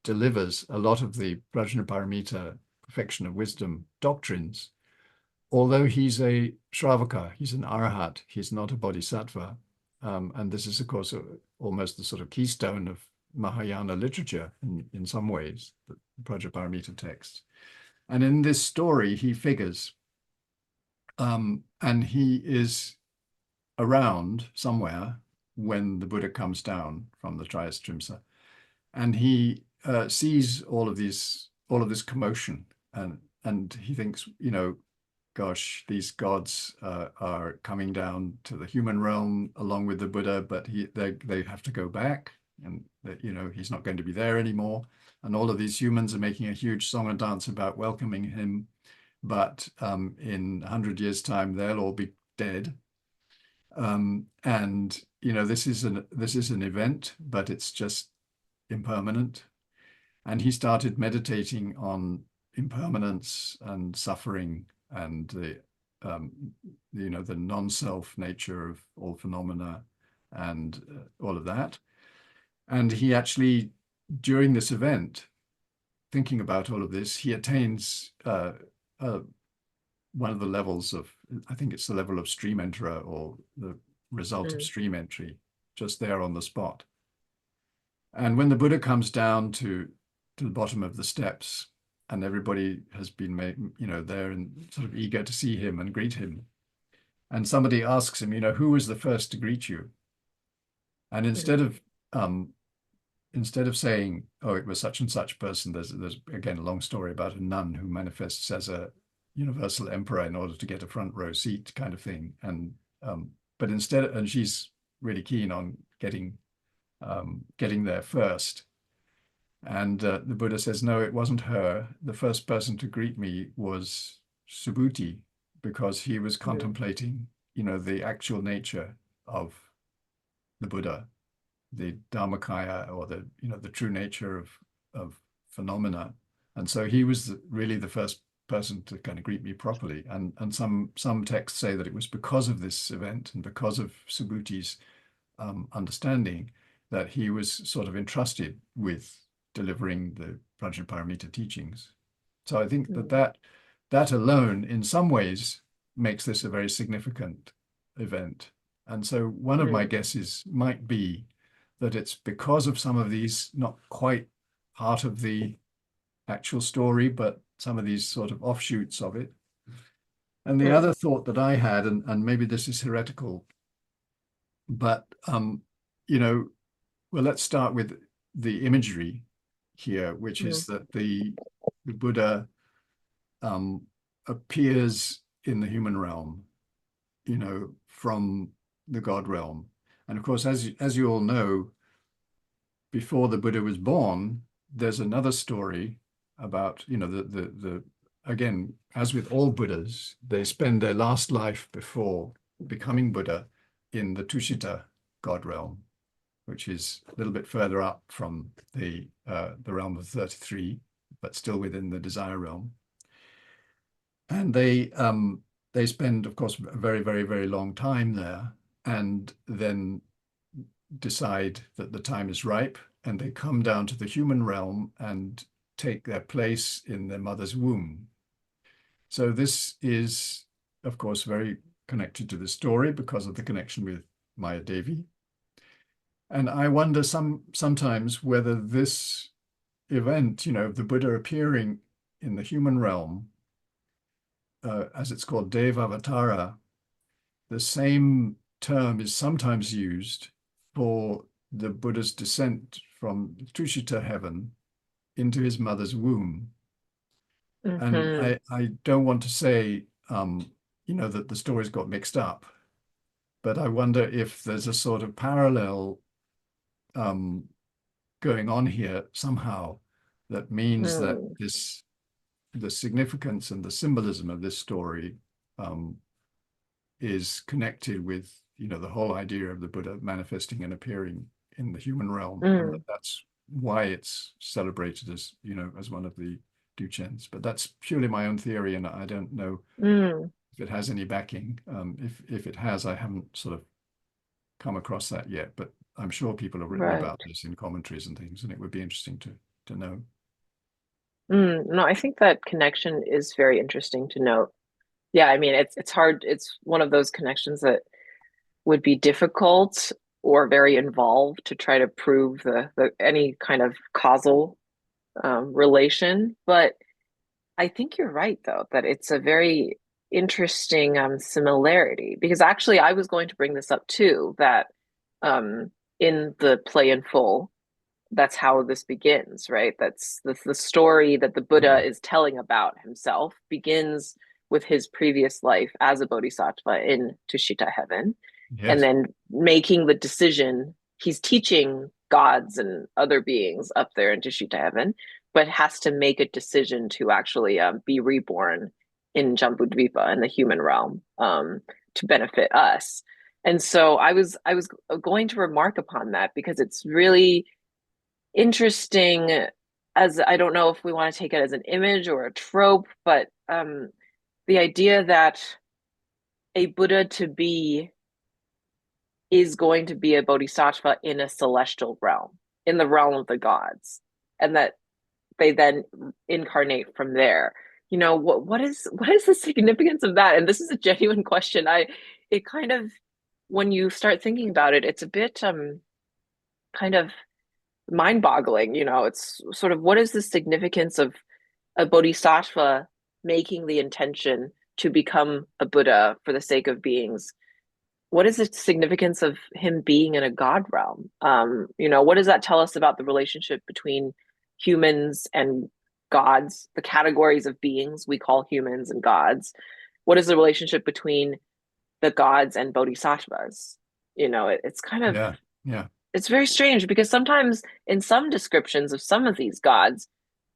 delivers a lot of the Prajnaparamita perfection of wisdom doctrines. Although he's a Shravaka, he's an Arahat, he's not a Bodhisattva. And this is, of course, almost the sort of keystone of Mahayana literature in some ways, the Prajnaparamita texts. And in this story, he figures, and he is around somewhere when the Buddha comes down from the Trayastriṃśa, and he sees all of this commotion, and he thinks, gosh, these gods are coming down to the human realm along with the Buddha, but they have to go back, and he's not going to be there anymore. And all of these humans are making a huge song and dance about welcoming him, but in 100 years' time they'll all be dead. And this is an event, but it's just impermanent. And he started meditating on impermanence and suffering and the non-self nature of all phenomena and all of that. And he actually, during this event, thinking about all of this, he attains one of the levels of, I think it's the level of stream enterer, or the result of stream entry, just there on the spot. And when the Buddha comes down to the bottom of the steps, and everybody has been made, there and sort of eager to see him and greet him, and somebody asks him, who was the first to greet you? And instead of instead of saying, oh, it was such and such person, there's again a long story about a nun who manifests as a universal emperor in order to get a front row seat kind of thing. And but instead, and she's really keen on getting there first. And the Buddha says, no, it wasn't her. The first person to greet me was Subhuti, because he was contemplating, the actual nature of the Buddha, the Dharmakaya, or the true nature of phenomena. And so he was really the first person to kind of greet me properly. And some texts say that it was because of this event and because of Subhuti's understanding that he was sort of entrusted with delivering the Prajnaparamita teachings. So I think that alone, in some ways, makes this a very significant event. And so one of my guesses might be that it's because of some of these, not quite part of the actual story, but some of these sort of offshoots of it. And the other thought that I had, and maybe this is heretical, but, well, let's start with the imagery here, which is that the Buddha appears in the human realm, from the God realm. And of course, as you all know, before the Buddha was born, there's another story about, again, as with all Buddhas, they spend their last life before becoming Buddha in the Tuṣita God realm, which is a little bit further up from the realm of 33, but still within the desire realm. And they spend, of course, a very, very, very long time there, and then decide that the time is ripe, and they come down to the human realm and take their place in their mother's womb. So this is, of course, very connected to the story because of the connection with Māyādevī. And I wonder sometimes whether this event, of the Buddha appearing in the human realm, as it's called, Devavatara, the same term is sometimes used for the Buddha's descent from Tuṣita Heaven into his mother's womb. And I don't want to say, that the stories got mixed up, but I wonder if there's a sort of parallel going on here somehow that means that the significance and the symbolism of this story is connected with, the whole idea of the Buddha manifesting and appearing in the human realm. And that's why it's celebrated as, as one of the Duchens. But that's purely my own theory, and I don't know if it has any backing. If it has, I haven't sort of come across that yet, but I'm sure people have written about this in commentaries and things, and it would be interesting to know. No, I think that connection is very interesting to note. Yeah, I mean, it's hard. It's one of those connections that would be difficult or very involved to try to prove the any kind of causal relation. But I think you're right, though, that it's a very interesting similarity, because actually I was going to bring this up too, that in the play in full, that's how this begins, right? That's the story that the Buddha is telling about himself begins with his previous life as a bodhisattva in Tuṣita Heaven. Yes. And then making the decision, he's teaching gods and other beings up there in Tuṣita Heaven, but has to make a decision to actually be reborn in Jambudvipa, in the human realm, to benefit us. And so I was going to remark upon that, because it's really interesting, as I don't know if we want to take it as an image or a trope, but the idea that a Buddha to be is going to be a bodhisattva in a celestial realm, in the realm of the gods, and that they then incarnate from there. What is the significance of that? And this is a genuine question. It kind of, when you start thinking about it, it's a bit kind of mind-boggling. It's sort of, what is the significance of a bodhisattva making the intention to become a Buddha for the sake of beings what is the significance of him being in a God realm? What does that tell us about the relationship between humans and gods, the categories of beings we call humans and gods? What is the relationship between the gods and bodhisattvas? It's kind of, Yeah, yeah, it's very strange because sometimes in some descriptions of some of these gods,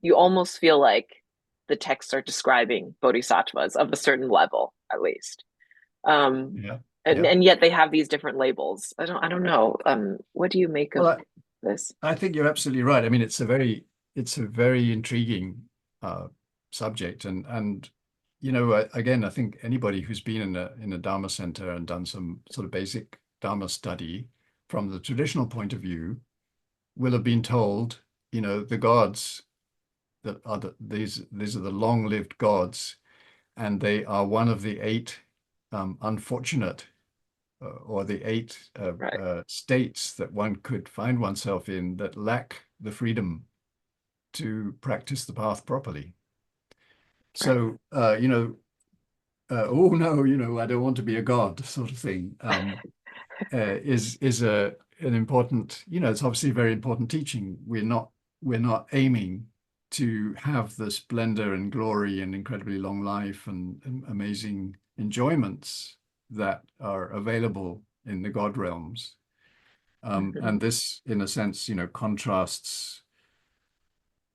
you almost feel like the texts are describing bodhisattvas of a certain level, at least. Um, yeah, and, yeah. and yet they have these different labels. I don't know. What do you make Well, of this? I think you're absolutely right. I mean, it's a very intriguing subject, and again, I think anybody who's been in a Dharma center and done some sort of basic Dharma study from the traditional point of view will have been told, the gods that are these are the long-lived gods, and they are one of the eight unfortunate or the eight Right. states that one could find oneself in that lack the freedom to practice the path properly. Right. So, oh no, I don't want to be a god, sort of thing, is an important, it's obviously a very important teaching. We're not aiming to have the splendor and glory and incredibly long life and amazing enjoyments that are available in the God realms. Mhm. And this, in a sense, contrasts,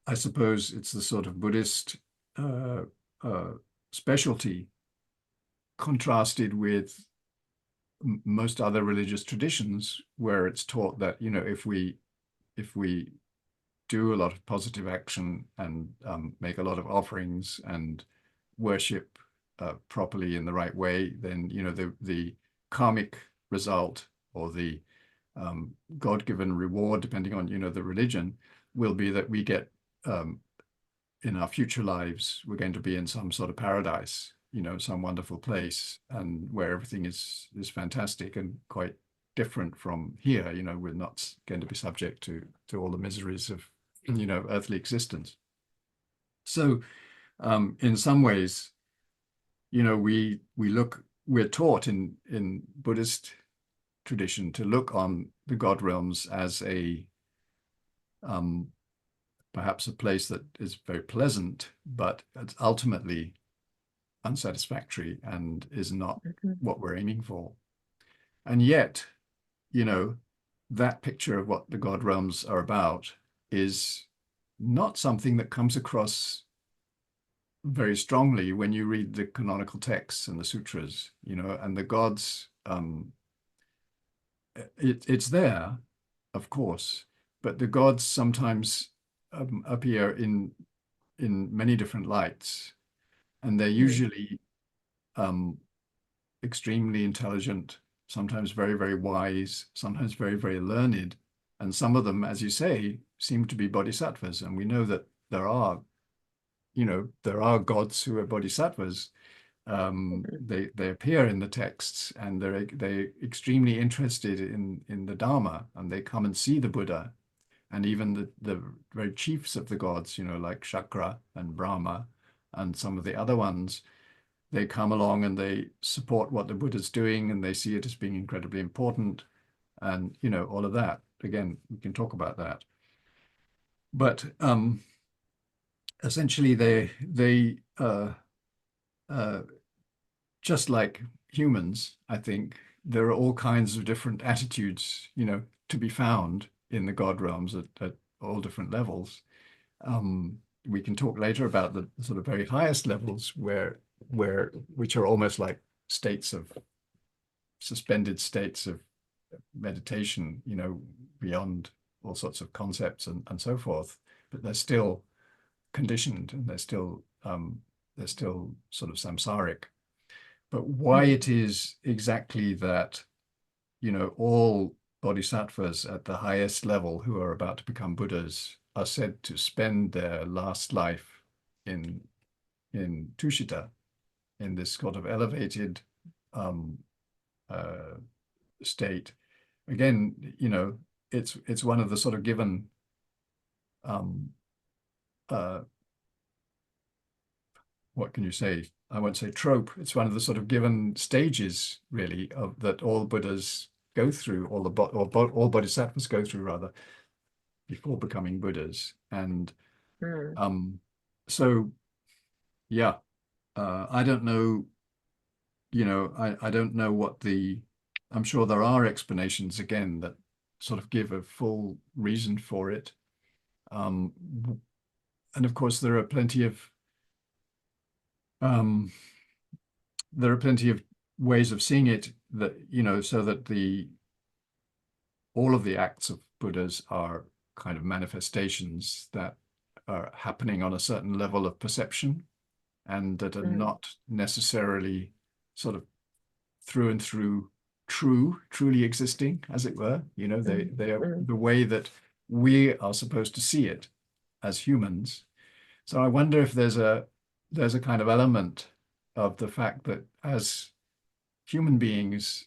I suppose it's the sort of Buddhist uh, uh, specialty contrasted with most other religious traditions where it's taught that, if we do a lot of positive action and make a lot of offerings and worship properly in the right way, then the karmic result or the God-given reward, depending on the religion, will be that we get in our future lives, we're going to be in some sort of paradise, some wonderful place, and where everything is fantastic and quite different from here. We're not going to be subject to all the miseries of earthly existence. So in some ways, we're taught in Buddhist tradition to look on the God realms as um, perhaps a place that is very pleasant, but it's ultimately unsatisfactory and is not Mhm. what we're aiming for. And yet, that picture of what the God realms are about is not something that comes across very strongly when you read the canonical texts and the sutras, and the gods, it's there, of course, but the gods sometimes appear in many different lights, and they're Mm. usually um, extremely intelligent, sometimes very, very wise, sometimes very, very learned. And some of them, as you say, seem to be bodhisattvas. And we know that there are gods who are bodhisattvas. Mhm. They appear in the texts, and they're extremely interested in the Dharma, and they come and see the Buddha, and even the very chiefs of the gods, like Śakra and Brahmā and some of the other ones, they come along and they support what the Buddha's doing, and they see it as being incredibly important, and all of that. Again, we can talk about that, but essentially they just like humans, I think there are all kinds of different attitudes, to be found in the God realms at all different levels. We can talk later about the sort of very highest levels which are almost like suspended states of meditation, beyond all sorts of concepts and so forth, but they're still conditioned, and they're still sort of samsaric. But why Mhm. it is exactly that, all bodhisattvas at the highest level who are about to become Buddhas are said to spend their last life in Tuṣita, in this sort of elevated um, uh, state. Again, it's one of the sort of given um, uh, what can you say, I won't say trope, it's one of the sort of given stages, really, of that all Buddhas go through, all bodhisattvas go through, rather, before becoming Buddhas. And so, yeah, I don't know, I don't know what I'm sure there are explanations, again, that sort of give a full reason for it. And of course, there are plenty of ways of seeing it that, so that all of the acts of Buddhas are kind of manifestations that are happening on a certain level of perception, and that are not necessarily sort of through and through truly existing, as it were. They are the way that we are supposed to see it as humans. So I wonder if there's a kind of element of the fact that as human beings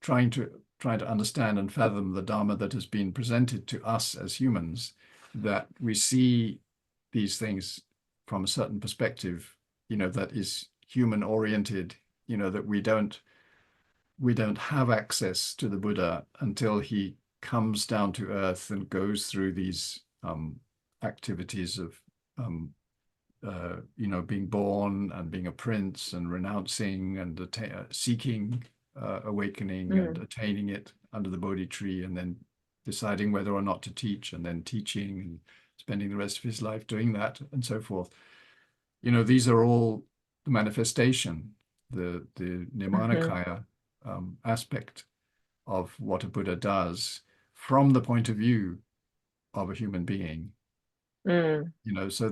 trying to understand and fathom the Dharma that has been presented to us as humans, that we see these things from a certain perspective, that is human oriented, that we don't have access to the Buddha until he comes down to earth and goes through these activities of being born and being a prince and renouncing and seeking awakening and attaining it under the Bodhi tree, and then deciding whether or not to teach, and then teaching and spending the rest of his life doing that, and so forth. These are all the manifestation, the Nirmanakaya aspect of what a Buddha does from the point of view of a human being. So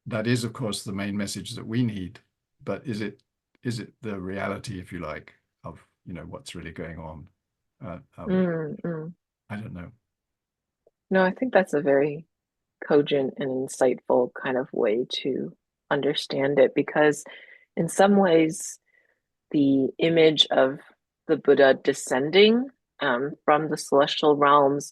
that is, of course, the main message that we need. But is it the reality, if you like, of what's really going on? I don't know. No, I think that's a very cogent and insightful kind of way to understand it, because in some ways the image of the Buddha descending from the celestial realms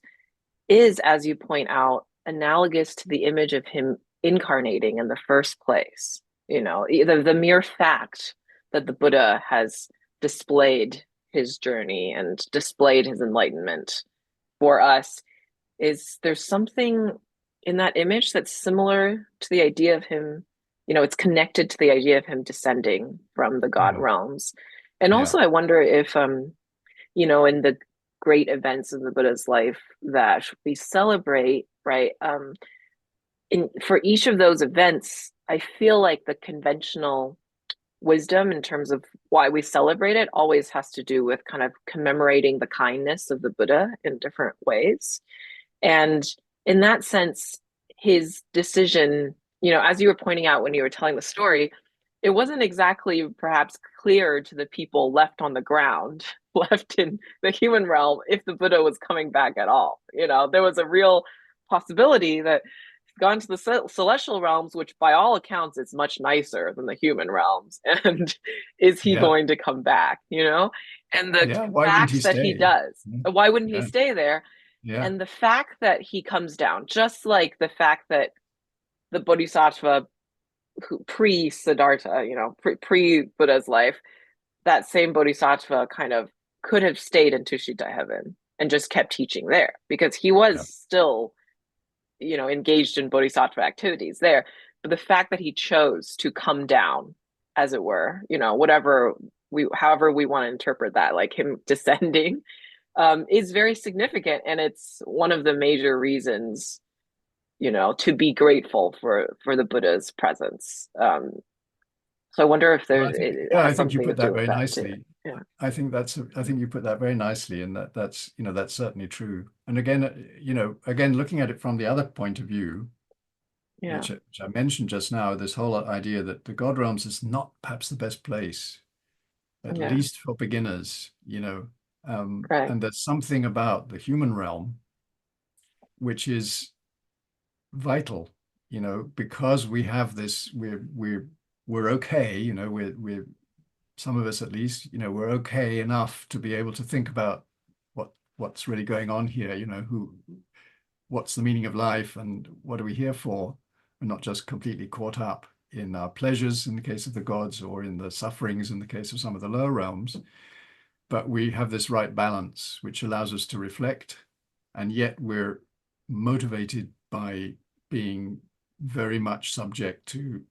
is, as you point out, analogous to the image of him incarnating in the first place. The mere fact that the Buddha has displayed his journey and displayed his enlightenment for us there's something in that image that's similar to the idea of him, it's connected to the idea of him descending from the God realms. And also I wonder if, in the great events of the Buddha's life that we celebrate, right? For each of those events, I feel like the conventional wisdom in terms of why we celebrate it always has to do with kind of commemorating the kindness of the Buddha in different ways. And in that sense, his decision, as you were pointing out when you were telling the story, it wasn't exactly perhaps clear to the people left on the ground, left in the human realm, if the Buddha was coming back at all. There was a real possibility that he's gone to the celestial realms, which by all accounts is much nicer than the human realms. And is he going to come back, And the fact that he does, why wouldn't he stay there? Yeah. And the fact that he comes down, just like the fact that the Bodhisattva pre-Siddhartha, pre-Buddha's life, that same Bodhisattva kind of could have stayed in Tuṣita Heaven and just kept teaching there, because he was still, engaged in Bodhisattva activities there. But the fact that he chose to come down, as it were, however we want to interpret that, like him descending, is very significant, and it's one of the major reasons, to be grateful for the Buddha's presence. So I wonder if there's I think you put that very nicely. I think you put that very nicely, and that's certainly true. And again, looking at it from the other point of view, which I mentioned just now, this whole idea that the God realms is not perhaps the best place, at least for beginners, and there's something about the human realm which is vital, because we have this, we're okay, we're some of us at least, we're okay enough to be able to think about what's really going on here, what's the meaning of life and what are we here for? We're not just completely caught up in our pleasures in the case of the gods, or in the sufferings in the case of some of the lower realms. But we have this right balance, which allows us to reflect, and yet we're motivated by being very much subject to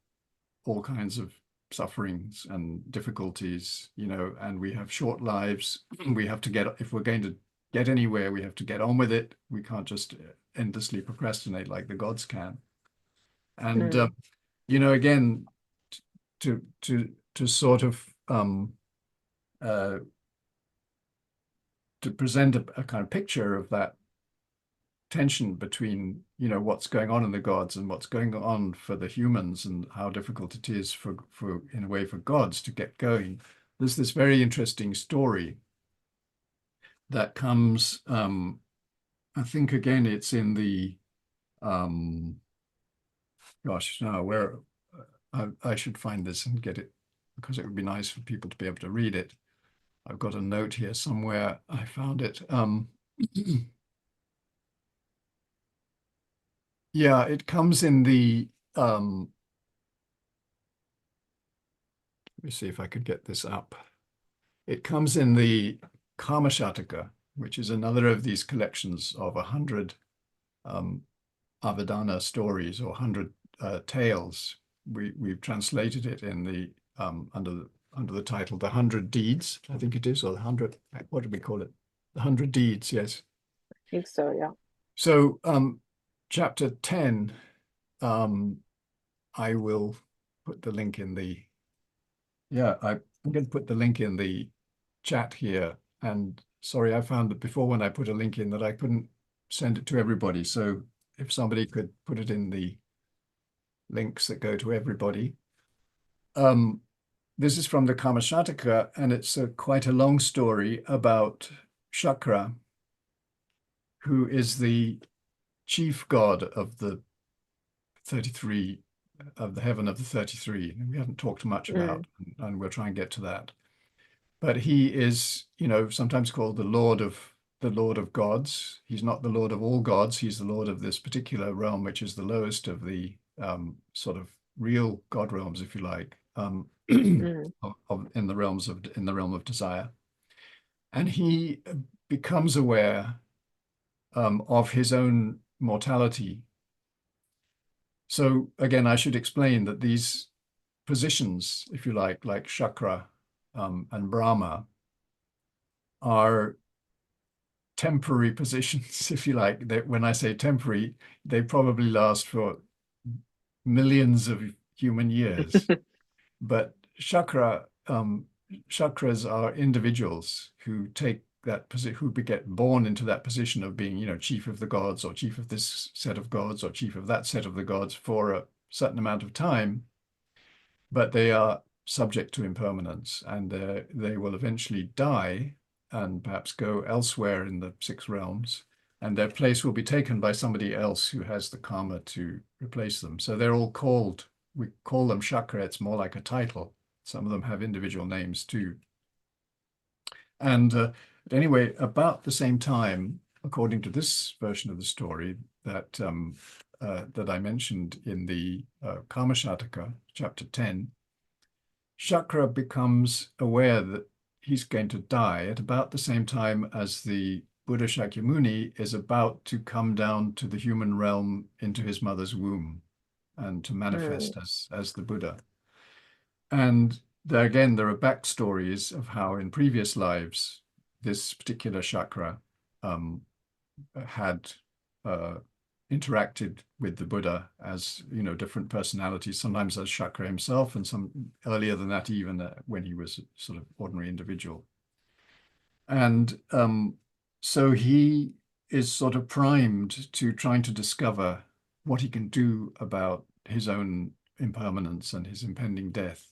all kinds of sufferings and difficulties, you know, and we have short lives. We have to if we're going to get anywhere, we have to get on with it. We can't just endlessly procrastinate like the gods can. And you know, again, to sort of to present a kind of picture of that tension between, you know, what's going on in the gods and what's going on for the humans, and how difficult it is for in a way for gods to get going. There's this very interesting story that comes, I think again it's in the gosh, no, where I should find this and get it, because it would be nice for people to be able to read it. I've got a note here somewhere. I found it. Yeah, it comes in the, let me see if I could get this up. It comes in the Karma-shataka, which is another of these collections of 100 Avadana stories, or 100 tales. We've translated it in the under the title The 100 Deeds, I think it is, or the 100, what do we call it? The 100 Deeds, yes. I think so, yeah. So chapter 10, I will put the link in the, yeah, I'm going to put the link in the chat here. And sorry, I found that before when I put a link in that I couldn't send it to everybody. So if somebody could put it in the links that go to everybody. This is from the Karma-shataka, and it's quite a long story about Śakra, who is the chief god of the 33, of the heaven of the 33. We haven't talked much about, and we'll try and get to that. But he is, you know, sometimes called the Lord of gods. He's not the Lord of all gods. He's the Lord of this particular realm, which is the lowest of the sort of real god realms, if you like, in the realm of desire. And he becomes aware of his own mortality. So again, I should explain that these positions, if you like Śakra and Brahmā, are temporary positions, if you like. When I say temporary, they probably last for millions of human years. But Śakras are individuals who take that position, who get born into that position of being, you know, chief of the gods, or chief of this set of gods, or chief of that set of the gods for a certain amount of time. But they are subject to impermanence, and they will eventually die and perhaps go elsewhere in the 6 realms, and their place will be taken by somebody else who has the karma to replace them. So they're all called, we call them Śakra. It's more like a title. Some of them have individual names too. And anyway, about the same time, according to this version of the story that that I mentioned in the Karma-shataka, chapter 10, Śakra becomes aware that he's going to die at about the same time as the Buddha Shakyamuni is about to come down to the human realm into his mother's womb and to manifest as the Buddha. And there again, there are backstories of how in previous lives this particular Śakra had interacted with the Buddha as, you know, different personalities, sometimes as Śakra himself, and some earlier than that, even when he was a sort of ordinary individual. And so he is sort of primed to trying to discover what he can do about his own impermanence and his impending death.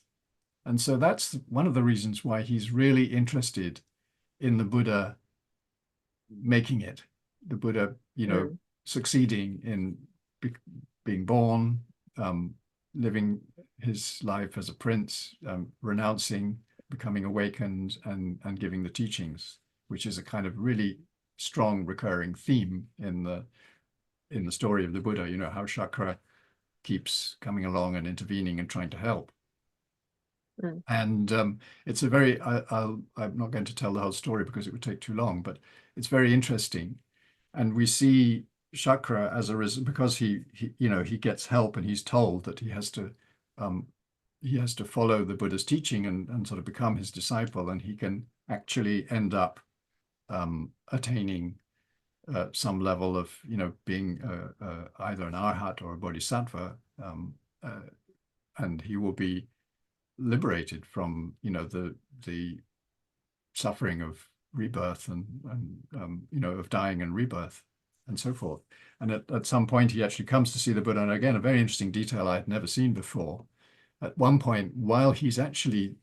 And so that's one of the reasons why he's really interested in the Buddha making it, the Buddha, you know, succeeding in being born, living his life as a prince, renouncing, becoming awakened, and giving the teachings, which is a kind of really strong recurring theme in the story of the Buddha. You know, how Śakra keeps coming along and intervening and trying to help. Mm. And it's a very, I'm not going to tell the whole story because it would take too long, but it's very interesting. And we see Śakra as a result, because he gets help and he's told that he has to follow the Buddha's teaching and sort of become his disciple, and he can actually end up attaining some level of, being either an arhat or a bodhisattva, and he will be liberated from, the suffering of rebirth and of dying and rebirth and so forth. And at some point, he actually comes to see the Buddha. And again, a very interesting detail I had never seen before. At one point, while he's actually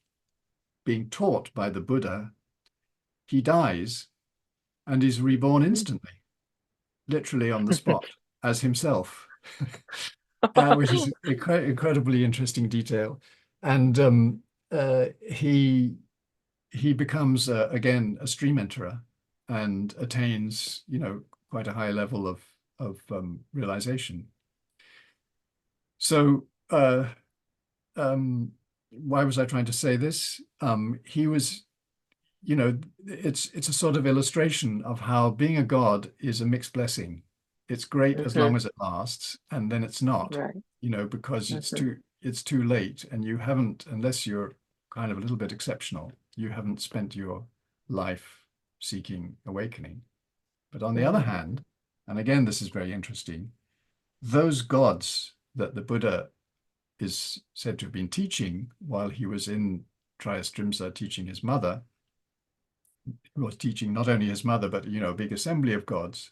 being taught by the Buddha, he dies and is reborn instantly, literally on the spot, as himself, which is incredibly interesting detail. And he becomes, again, a stream enterer and attains, quite a high level of realization. So why was I trying to say this? He was, it's a sort of illustration of how being a god is a mixed blessing. It's great as long as it lasts, and then it's not, Right. because it's too late, and you haven't, unless you're kind of a little bit exceptional, you haven't spent your life seeking awakening. But on the other hand, and again, this is very interesting, those gods that the Buddha is said to have been teaching while he was in Trayastriṃśa teaching his mother, he was teaching not only his mother, but, a big assembly of gods.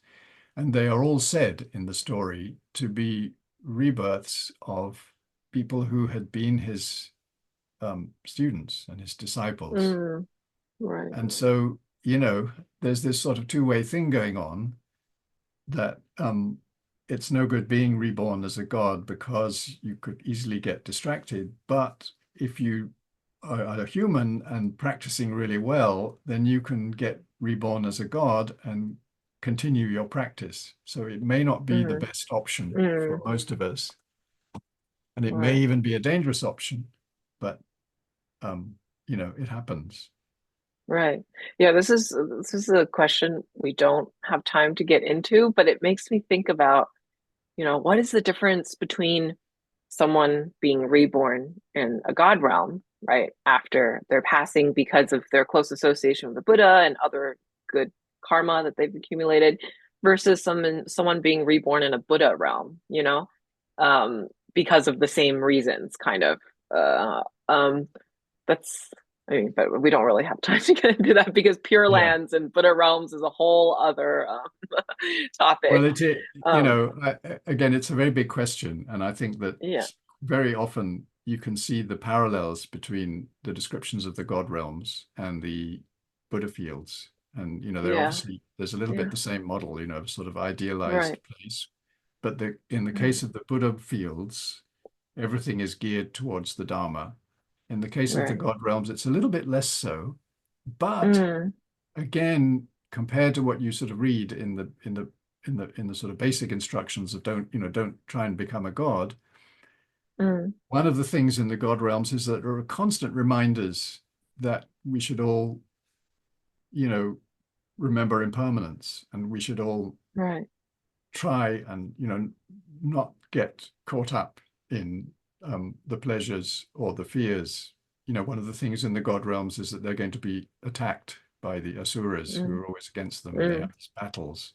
And they are all said in the story to be rebirths of people who had been his students and his disciples. Right. And so, there's this sort of two-way thing going on, that it's no good being reborn as a god because you could easily get distracted. But if you are a human and practicing really well, then you can get reborn as a god and continue your practice. So it may not be the best option for most of us. And it may even be a dangerous option, but it happens. Right. Yeah, this is a question we don't have time to get into, but it makes me think about, what is the difference between someone being reborn in a God realm, right, after their passing because of their close association with the Buddha and other good karma that they've accumulated, versus someone being reborn in a Buddha realm, because of the same reasons, kind of. But we don't really have time to get into that because Pure Lands and Buddha realms is a whole other topic. Well, again, it's a very big question. And I think that very often you can see the parallels between the descriptions of the God realms and the Buddha fields. And, obviously, there's a little bit the same model, sort of idealized place. But in the case of the Buddha fields, everything is geared towards the Dharma. In the case of the God realms, it's a little bit less so, but again, compared to what you sort of read in the sort of basic instructions of don't try and become a god, one of the things in the God realms is that there are constant reminders that we should all, remember impermanence, and we should all try and not get caught up in the pleasures or the fears. One of the things in the God realms is that they're going to be attacked by the asuras who are always against them, and they have these battles.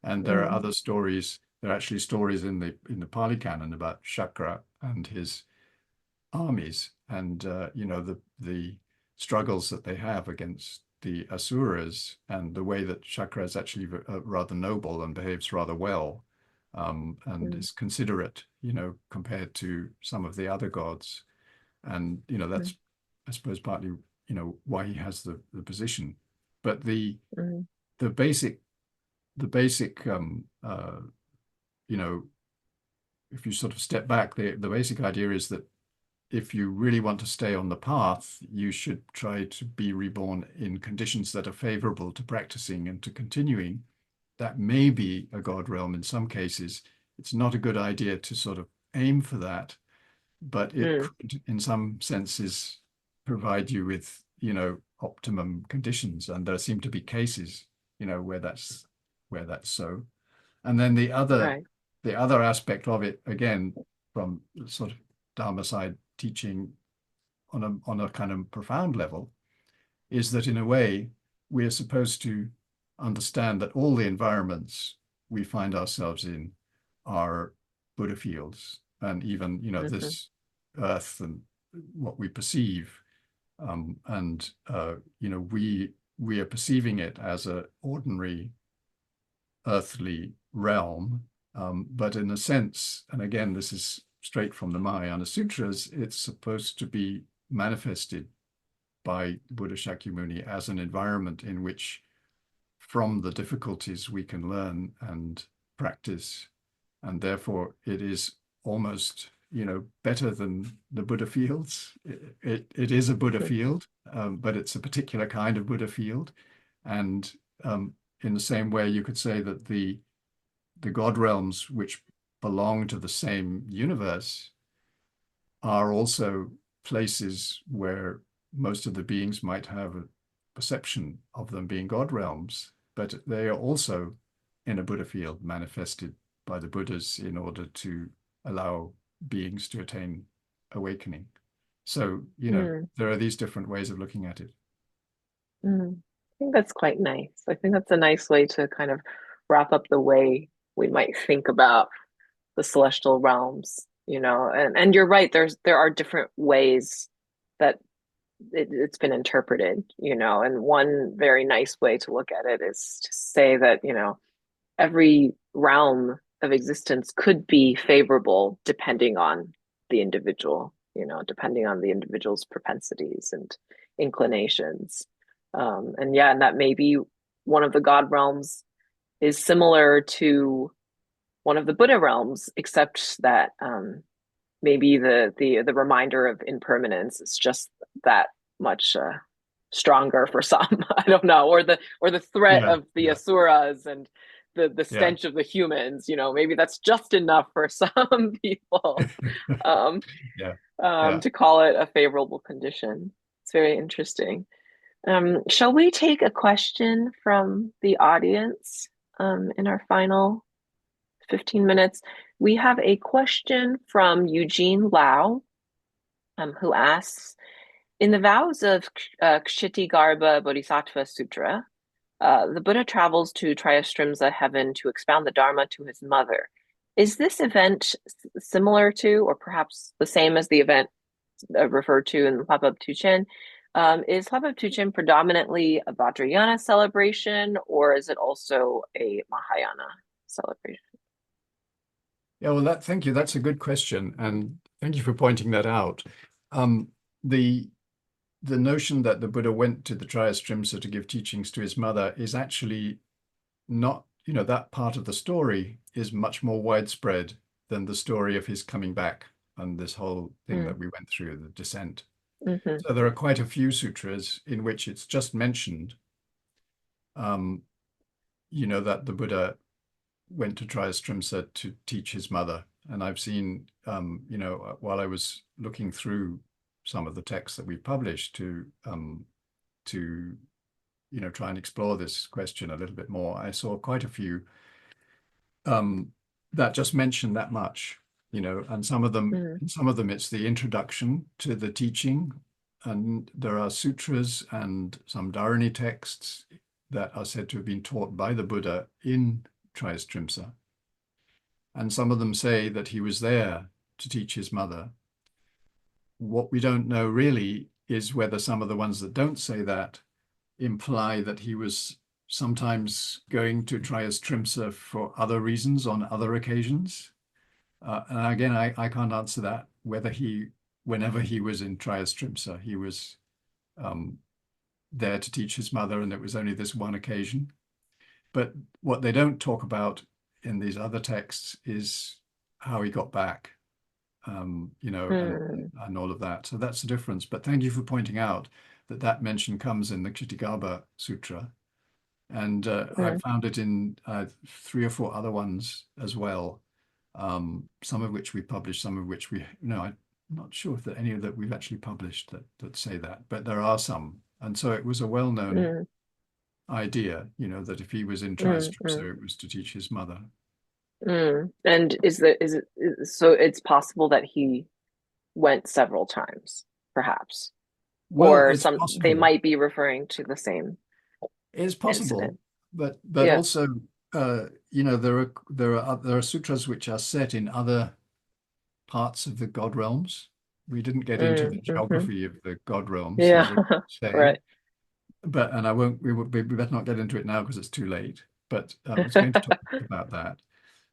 And there are other stories. There are actually stories in the Pali canon about Śakra and his armies, and the struggles that they have against the asuras, and the way that Śakra is actually rather noble and behaves rather well. And is considerate, compared to some of the other gods. And, that's, I suppose, partly, why he has the position. But the basic, if you sort of step back, the basic idea is that if you really want to stay on the path, you should try to be reborn in conditions that are favorable to practicing and to continuing. That may be a God realm in some cases. It's not a good idea to sort of aim for that, but it Mm. could, in some senses, provide you with, optimum conditions. And there seem to be cases, where that's so. And then the other Right. aspect of it, again, from sort of Dharma side teaching on a kind of profound level, is that in a way we are supposed to understand that all the environments we find ourselves in are Buddha fields, and even Mm-hmm. this earth and what we perceive, and we are perceiving it as an ordinary earthly realm, but in a sense, and again this is straight from the Mahayana Sutras, it's supposed to be manifested by Buddha Shakyamuni as an environment in which, from the difficulties, we can learn and practice, and therefore it is almost better than the Buddha fields. It is a Buddha field, but it's a particular kind of Buddha field, and in the same way you could say that the God realms which belong to the same universe are also places where most of the beings might have a perception of them being God realms, but they are also in a Buddha field manifested by the Buddhas in order to allow beings to attain awakening. So, Mm. there are these different ways of looking at it. Mm. I think that's quite nice. I think that's a nice way to kind of wrap up the way we might think about the celestial realms, and you're right, there are different ways that it's been interpreted, and one very nice way to look at it is to say that, every realm of existence could be favorable depending on the individual, depending on the individual's propensities and inclinations. And that maybe one of the God realms is similar to one of the Buddha realms, except that maybe the reminder of impermanence is just that much stronger for some. I don't know, or the threat Yeah, of the yeah, asuras and the yeah, stench of the humans. Maybe that's just enough for some people um, yeah, yeah. to call it a favorable condition. It's very interesting. Shall we take a question from the audience in our final 15 minutes? We have a question from Eugene Lau, who asks, in the Vows of Ksitigarbha Bodhisattva Sutra, the Buddha travels to Trāyastriṃśa Heaven to expound the Dharma to his mother. Is this event similar to, or perhaps the same as the event referred to in Lhabab Düchen? Is Lhabab Düchen predominantly a Vajrayana celebration, or is it also a Mahayana celebration? Yeah, well, thank you. That's a good question, and thank you for pointing that out. The notion that the Buddha went to the Trayastriṃśa to give teachings to his mother is actually not, that part of the story is much more widespread than the story of his coming back and this whole thing that we went through, the descent. Mm-hmm. So there are quite a few sutras in which it's just mentioned, that the Buddha went to Trayastriṃśa to teach his mother. And I've seen, while I was looking through some of the texts that we published to try and explore this question a little bit more, I saw quite a few that just mention that much, and some of them it's the introduction to the teaching, and there are sutras and some dharani texts that are said to have been taught by the Buddha in Trayastriṃśa. And some of them say that he was there to teach his mother. What we don't know really is whether some of the ones that don't say that imply that he was sometimes going to Trayastriṃśa for other reasons on other occasions. And again, I can't answer that, whether whenever he was in Trayastriṃśa, he was there to teach his mother and it was only this one occasion. But what they don't talk about in these other texts is how he got back, and all of that. So that's the difference. But thank you for pointing out that mention comes in the Ksitigarbha Sutra. And I found it in 3 or 4 other ones as well. some of which we published, some of which we, I'm not sure if any of that we've actually published that say that, but there are some. And so it was a well-known idea, that if he was in Trayastriṃśa, it was to teach his mother. And so it's possible that he went several times, perhaps, or they might be referring to the same. It's possible, incident. but also, there are sutras which are set in other parts of the God realms. We didn't get into the geography of the God realms, right. But we better not get into it now because it's too late. But I was going to talk about that.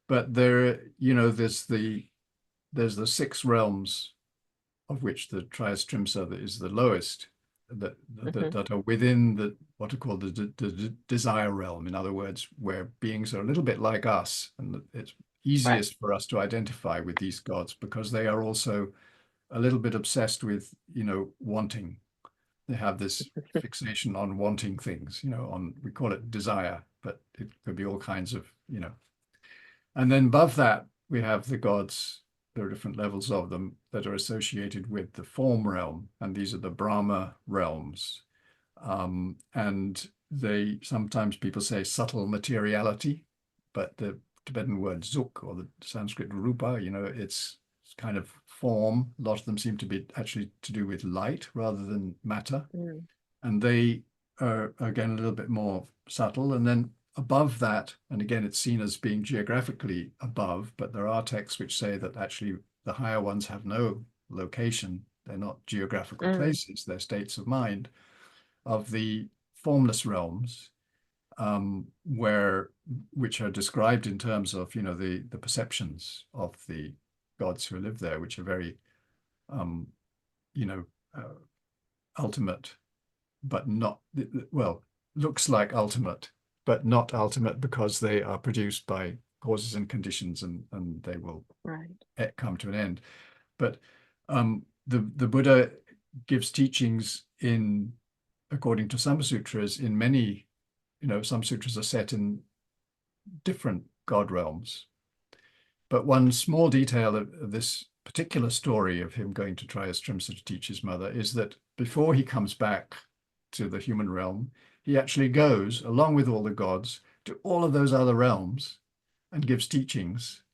But there's the 6 realms, of which the Trayastriṃśa is the lowest, that are within what are called the desire realm. In other words, where beings are a little bit like us, and it's easiest for us to identify with these gods because they are also a little bit obsessed with, wanting. They have this fixation on wanting things, we call it desire, but it could be all kinds of, And then above that, we have the gods. There are different levels of them that are associated with the form realm, and these are the Brahmā realms. And sometimes people say subtle materiality, but the Tibetan word zuk, or the Sanskrit rupa, it's kind of form. A lot of them seem to be actually to do with light rather than matter. And they are, again, a little bit more subtle. And then above that, and again, it's seen as being geographically above, but there are texts which say that actually the higher ones have no location. They're not geographical places, they're states of mind, of the formless realms, which are described in terms of, the perceptions of the gods who live there, which are very, ultimate, but not, looks like ultimate, but not ultimate because they are produced by causes and conditions, and they will come to an end. But the Buddha gives teachings according to some sutras, in many, some sutras are set in different God realms. But one small detail of this particular story of him going to Trayastriṃśa to teach his mother is that before he comes back to the human realm, he actually goes, along with all the gods, to all of those other realms and gives teachings,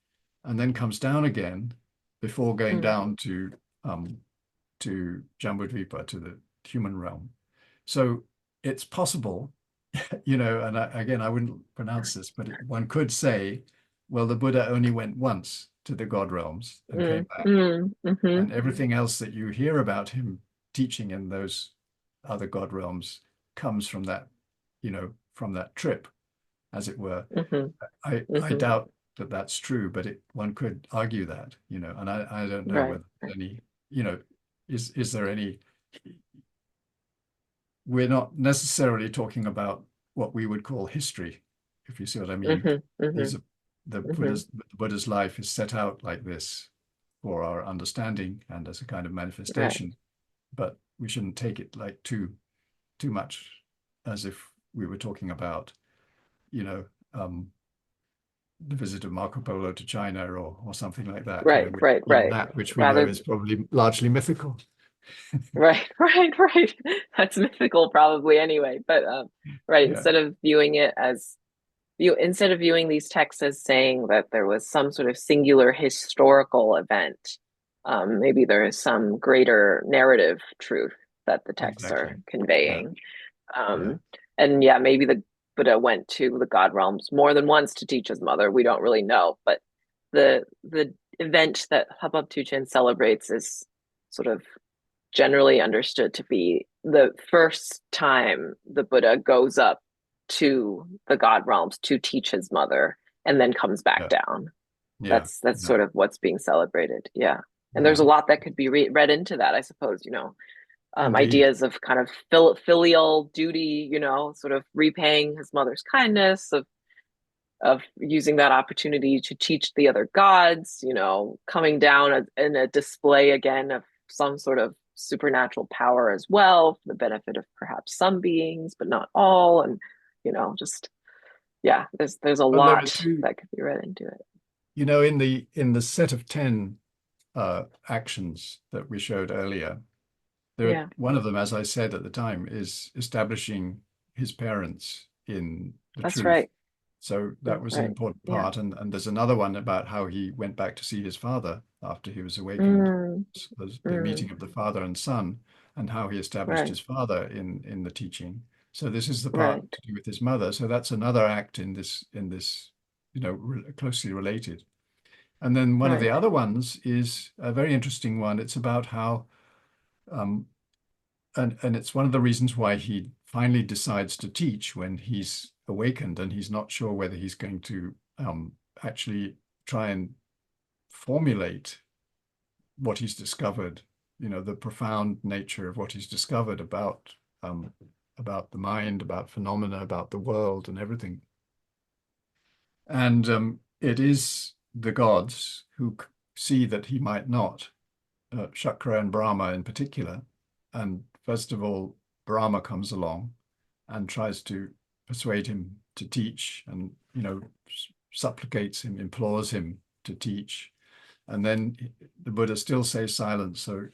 and then comes down again before going down to Jambudvipa, to the human realm. So it's possible, and again, I wouldn't pronounce this, but one could say, well, the Buddha only went once to the God realms and came back. And everything else that you hear about him teaching in those other God realms comes from that, from that trip, as it were. I doubt that that's true, but one could argue that, and I don't know whether any, is there any, we're not necessarily talking about what we would call history, if you see what I mean. The Buddha's life is set out like this for our understanding and as a kind of manifestation, but we shouldn't take it like too much as if we were talking about, the visit of Marco Polo to China or something like that. That which we know is probably largely mythical. Right. That's mythical probably anyway, but instead of viewing it as instead of viewing these texts as saying that there was some sort of singular historical event, maybe there is some greater narrative truth that the texts are conveying. And maybe the Buddha went to the God realms more than once to teach his mother. We don't really know, but the event that Lhabab Düchen celebrates is sort of generally understood to be the first time the Buddha goes up to the God realms to teach his mother and then comes back down. That's sort of what's being celebrated. And there's a lot that could be read into that, I suppose, ideas of kind of filial duty, sort of repaying his mother's kindness, of using that opportunity to teach the other gods, coming down in a display again of some sort of supernatural power as well, for the benefit of perhaps some beings, but not all. And, there's a lot that could be read into it. You know, in the set of 10 actions that we showed earlier, Yeah, one of them, as I said at the time, is establishing his parents in the that's truth. right. So that That's was an right. important Yeah. part. And there's another one about how he went back to see his father after he was awakened. Mm, The mm, meeting of the father and son, and how he established right. his father in the teaching. So this is the part Right. to do with his mother. So that's another act in this, you know, closely related. And then one of the Right. other ones is a very interesting one. It's about how um, and it's one of the reasons why he finally decides to teach when he's awakened and he's not sure whether he's going to actually try and formulate what he's discovered, you know, the profound nature of what he's discovered about the mind, about phenomena, about the world and everything. And it is the gods who see that he might not, Śakra and Brahmā in particular. And first of all, Brahmā comes along and tries to persuade him to teach, and you know, supplicates him, implores him to teach. And then the Buddha still stays silent. So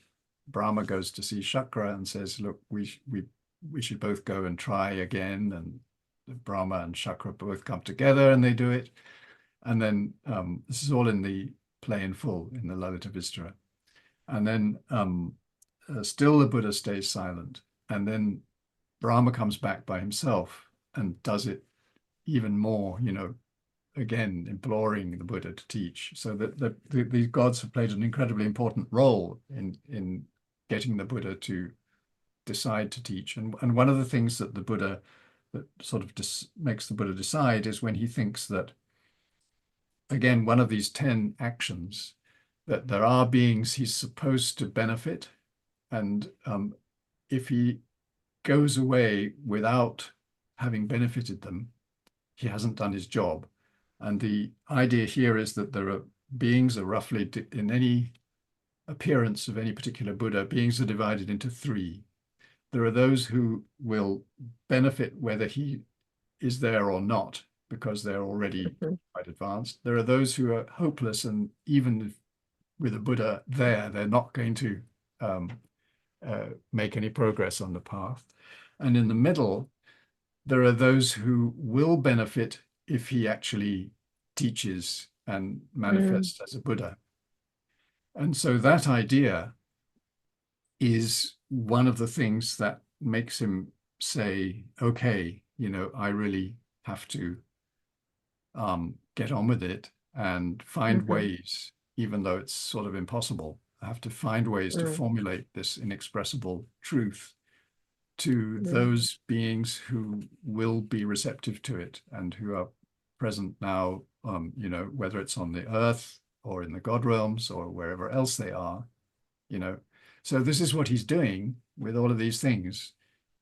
Brahmā goes to see Śakra and says, "Look, we should both go and try again." And Brahmā and Śakra both come together and they do it. And then this is all in the play in full in the Lalita Vistara. And then still the Buddha stays silent. And then Brahmā comes back by himself and does it even more, you know, again, imploring the Buddha to teach. So that these gods have played an incredibly important role in getting the Buddha to decide to teach. And one of the things that the Buddha, that sort of makes the Buddha decide, is when he thinks that, again, one of these 10 actions, that there are beings he's supposed to benefit. And if he goes away without having benefited them, he hasn't done his job. And the idea here is that there are beings are roughly, in any appearance of any particular Buddha, beings are divided into 3. There are those who will benefit whether he is there or not, because they're already Mhm. quite advanced. There are those who are hopeless, and even with a Buddha there, they're not going to make any progress on the path. And in the middle, there are those who will benefit if he actually teaches and Mm, manifests as a Buddha. And so that idea is one of the things that makes him say, okay, you know, I really have to get on with it and find mhm, ways, even though it's sort of impossible. I have to find ways to mm, formulate this inexpressible truth to mm, those beings who will be receptive to it and who are present now, you know, whether it's on the earth or in the God realms or wherever else they are, you know. So this is what he's doing with all of these things.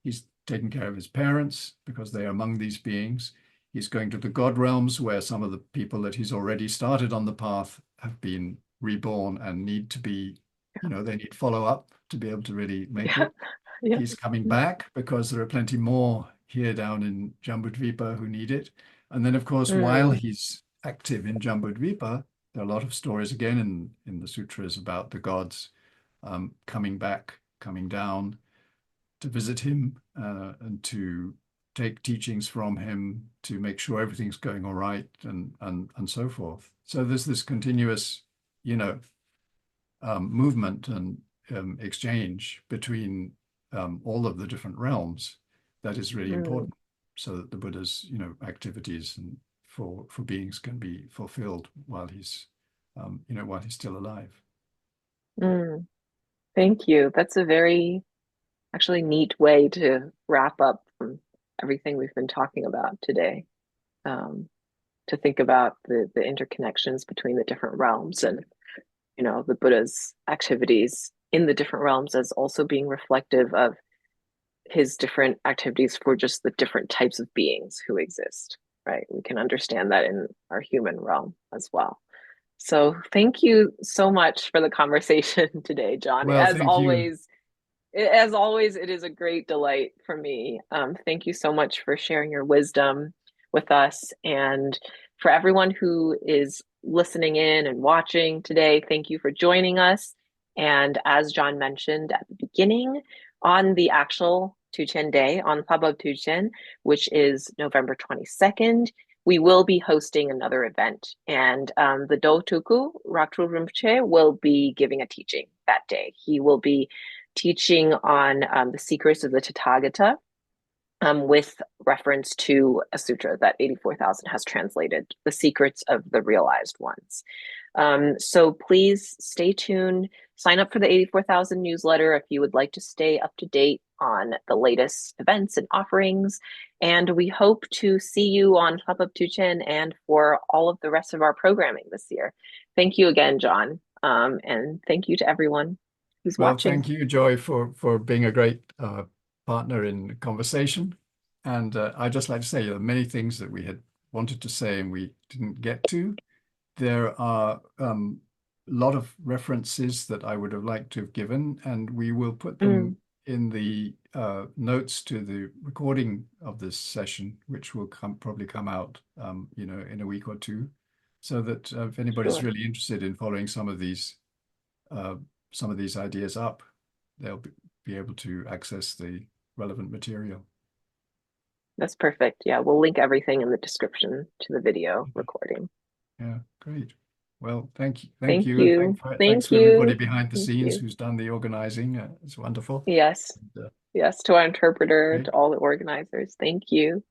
He's taking care of his parents because they are among these beings. He's going to the God realms where some of the people that he's already started on the path have been reborn and need to be, you know, they need follow up to be able to really make yeah. it. Yeah. He's coming Mm, back because there are plenty more here down in Jambudvipa who need it. And then, of course, while mm, he's active in Jambudvipa, there are a lot of stories again in the sutras about the gods coming back, coming down to visit him and to take teachings from him, to make sure everything's going all right, and so forth. So there's this continuous, you know, movement and exchange between all of the different realms that is really mm, important, so that the Buddha's, you know, activities and for beings can be fulfilled while he's, you know, while he's still alive. mm. Thank you. That's a very actually neat way to wrap up from everything we've been talking about today. Um, to think about the interconnections between the different realms and the Buddha's activities in the different realms as also being reflective of his different activities for just the different types of beings who exist, right? We can understand that in our human realm as well. So thank you so much for the conversation today, John. Well, thank you. As always, it is a great delight for me. Thank you so much for sharing your wisdom with us and For everyone who is listening in and watching today, thank you for joining us. And as John mentioned at the beginning, on the actual Duchen day, on Lhabab Duchen, which is November 22nd, we will be hosting another event. And the Dotuku, Raktrul Rinpoche, will be giving a teaching that day. He will be teaching on the secrets of the Tathagata, with reference to a sutra that 84,000 has translated, The Secrets of the Realized Ones. So please stay tuned, sign up for the 84,000 newsletter if you would like to stay up to date on the latest events and offerings. And we hope to see you on Lhabab Duchen and for all of the rest of our programming this year. Thank you again, John. And thank you to everyone who's watching. Thank you, Joy, for being a great partner in conversation. And I'd just like to say there are many things that we had wanted to say and we didn't get to. There are a lot of references that I would have liked to have given, and we will put them in the notes to the recording of this session, which will probably come out, in a week or two, so that if anybody's really interested in following some of these ideas up, they'll be able to access the relevant material. That's perfect. Yeah, we'll link everything in the description to the video recording. Yeah, great. Well, thank you. Thank you. Thanks for everybody behind the scenes who's done the organizing. It's wonderful. Yes. Yes, to our interpreter, great. to all the organizers. Thank you.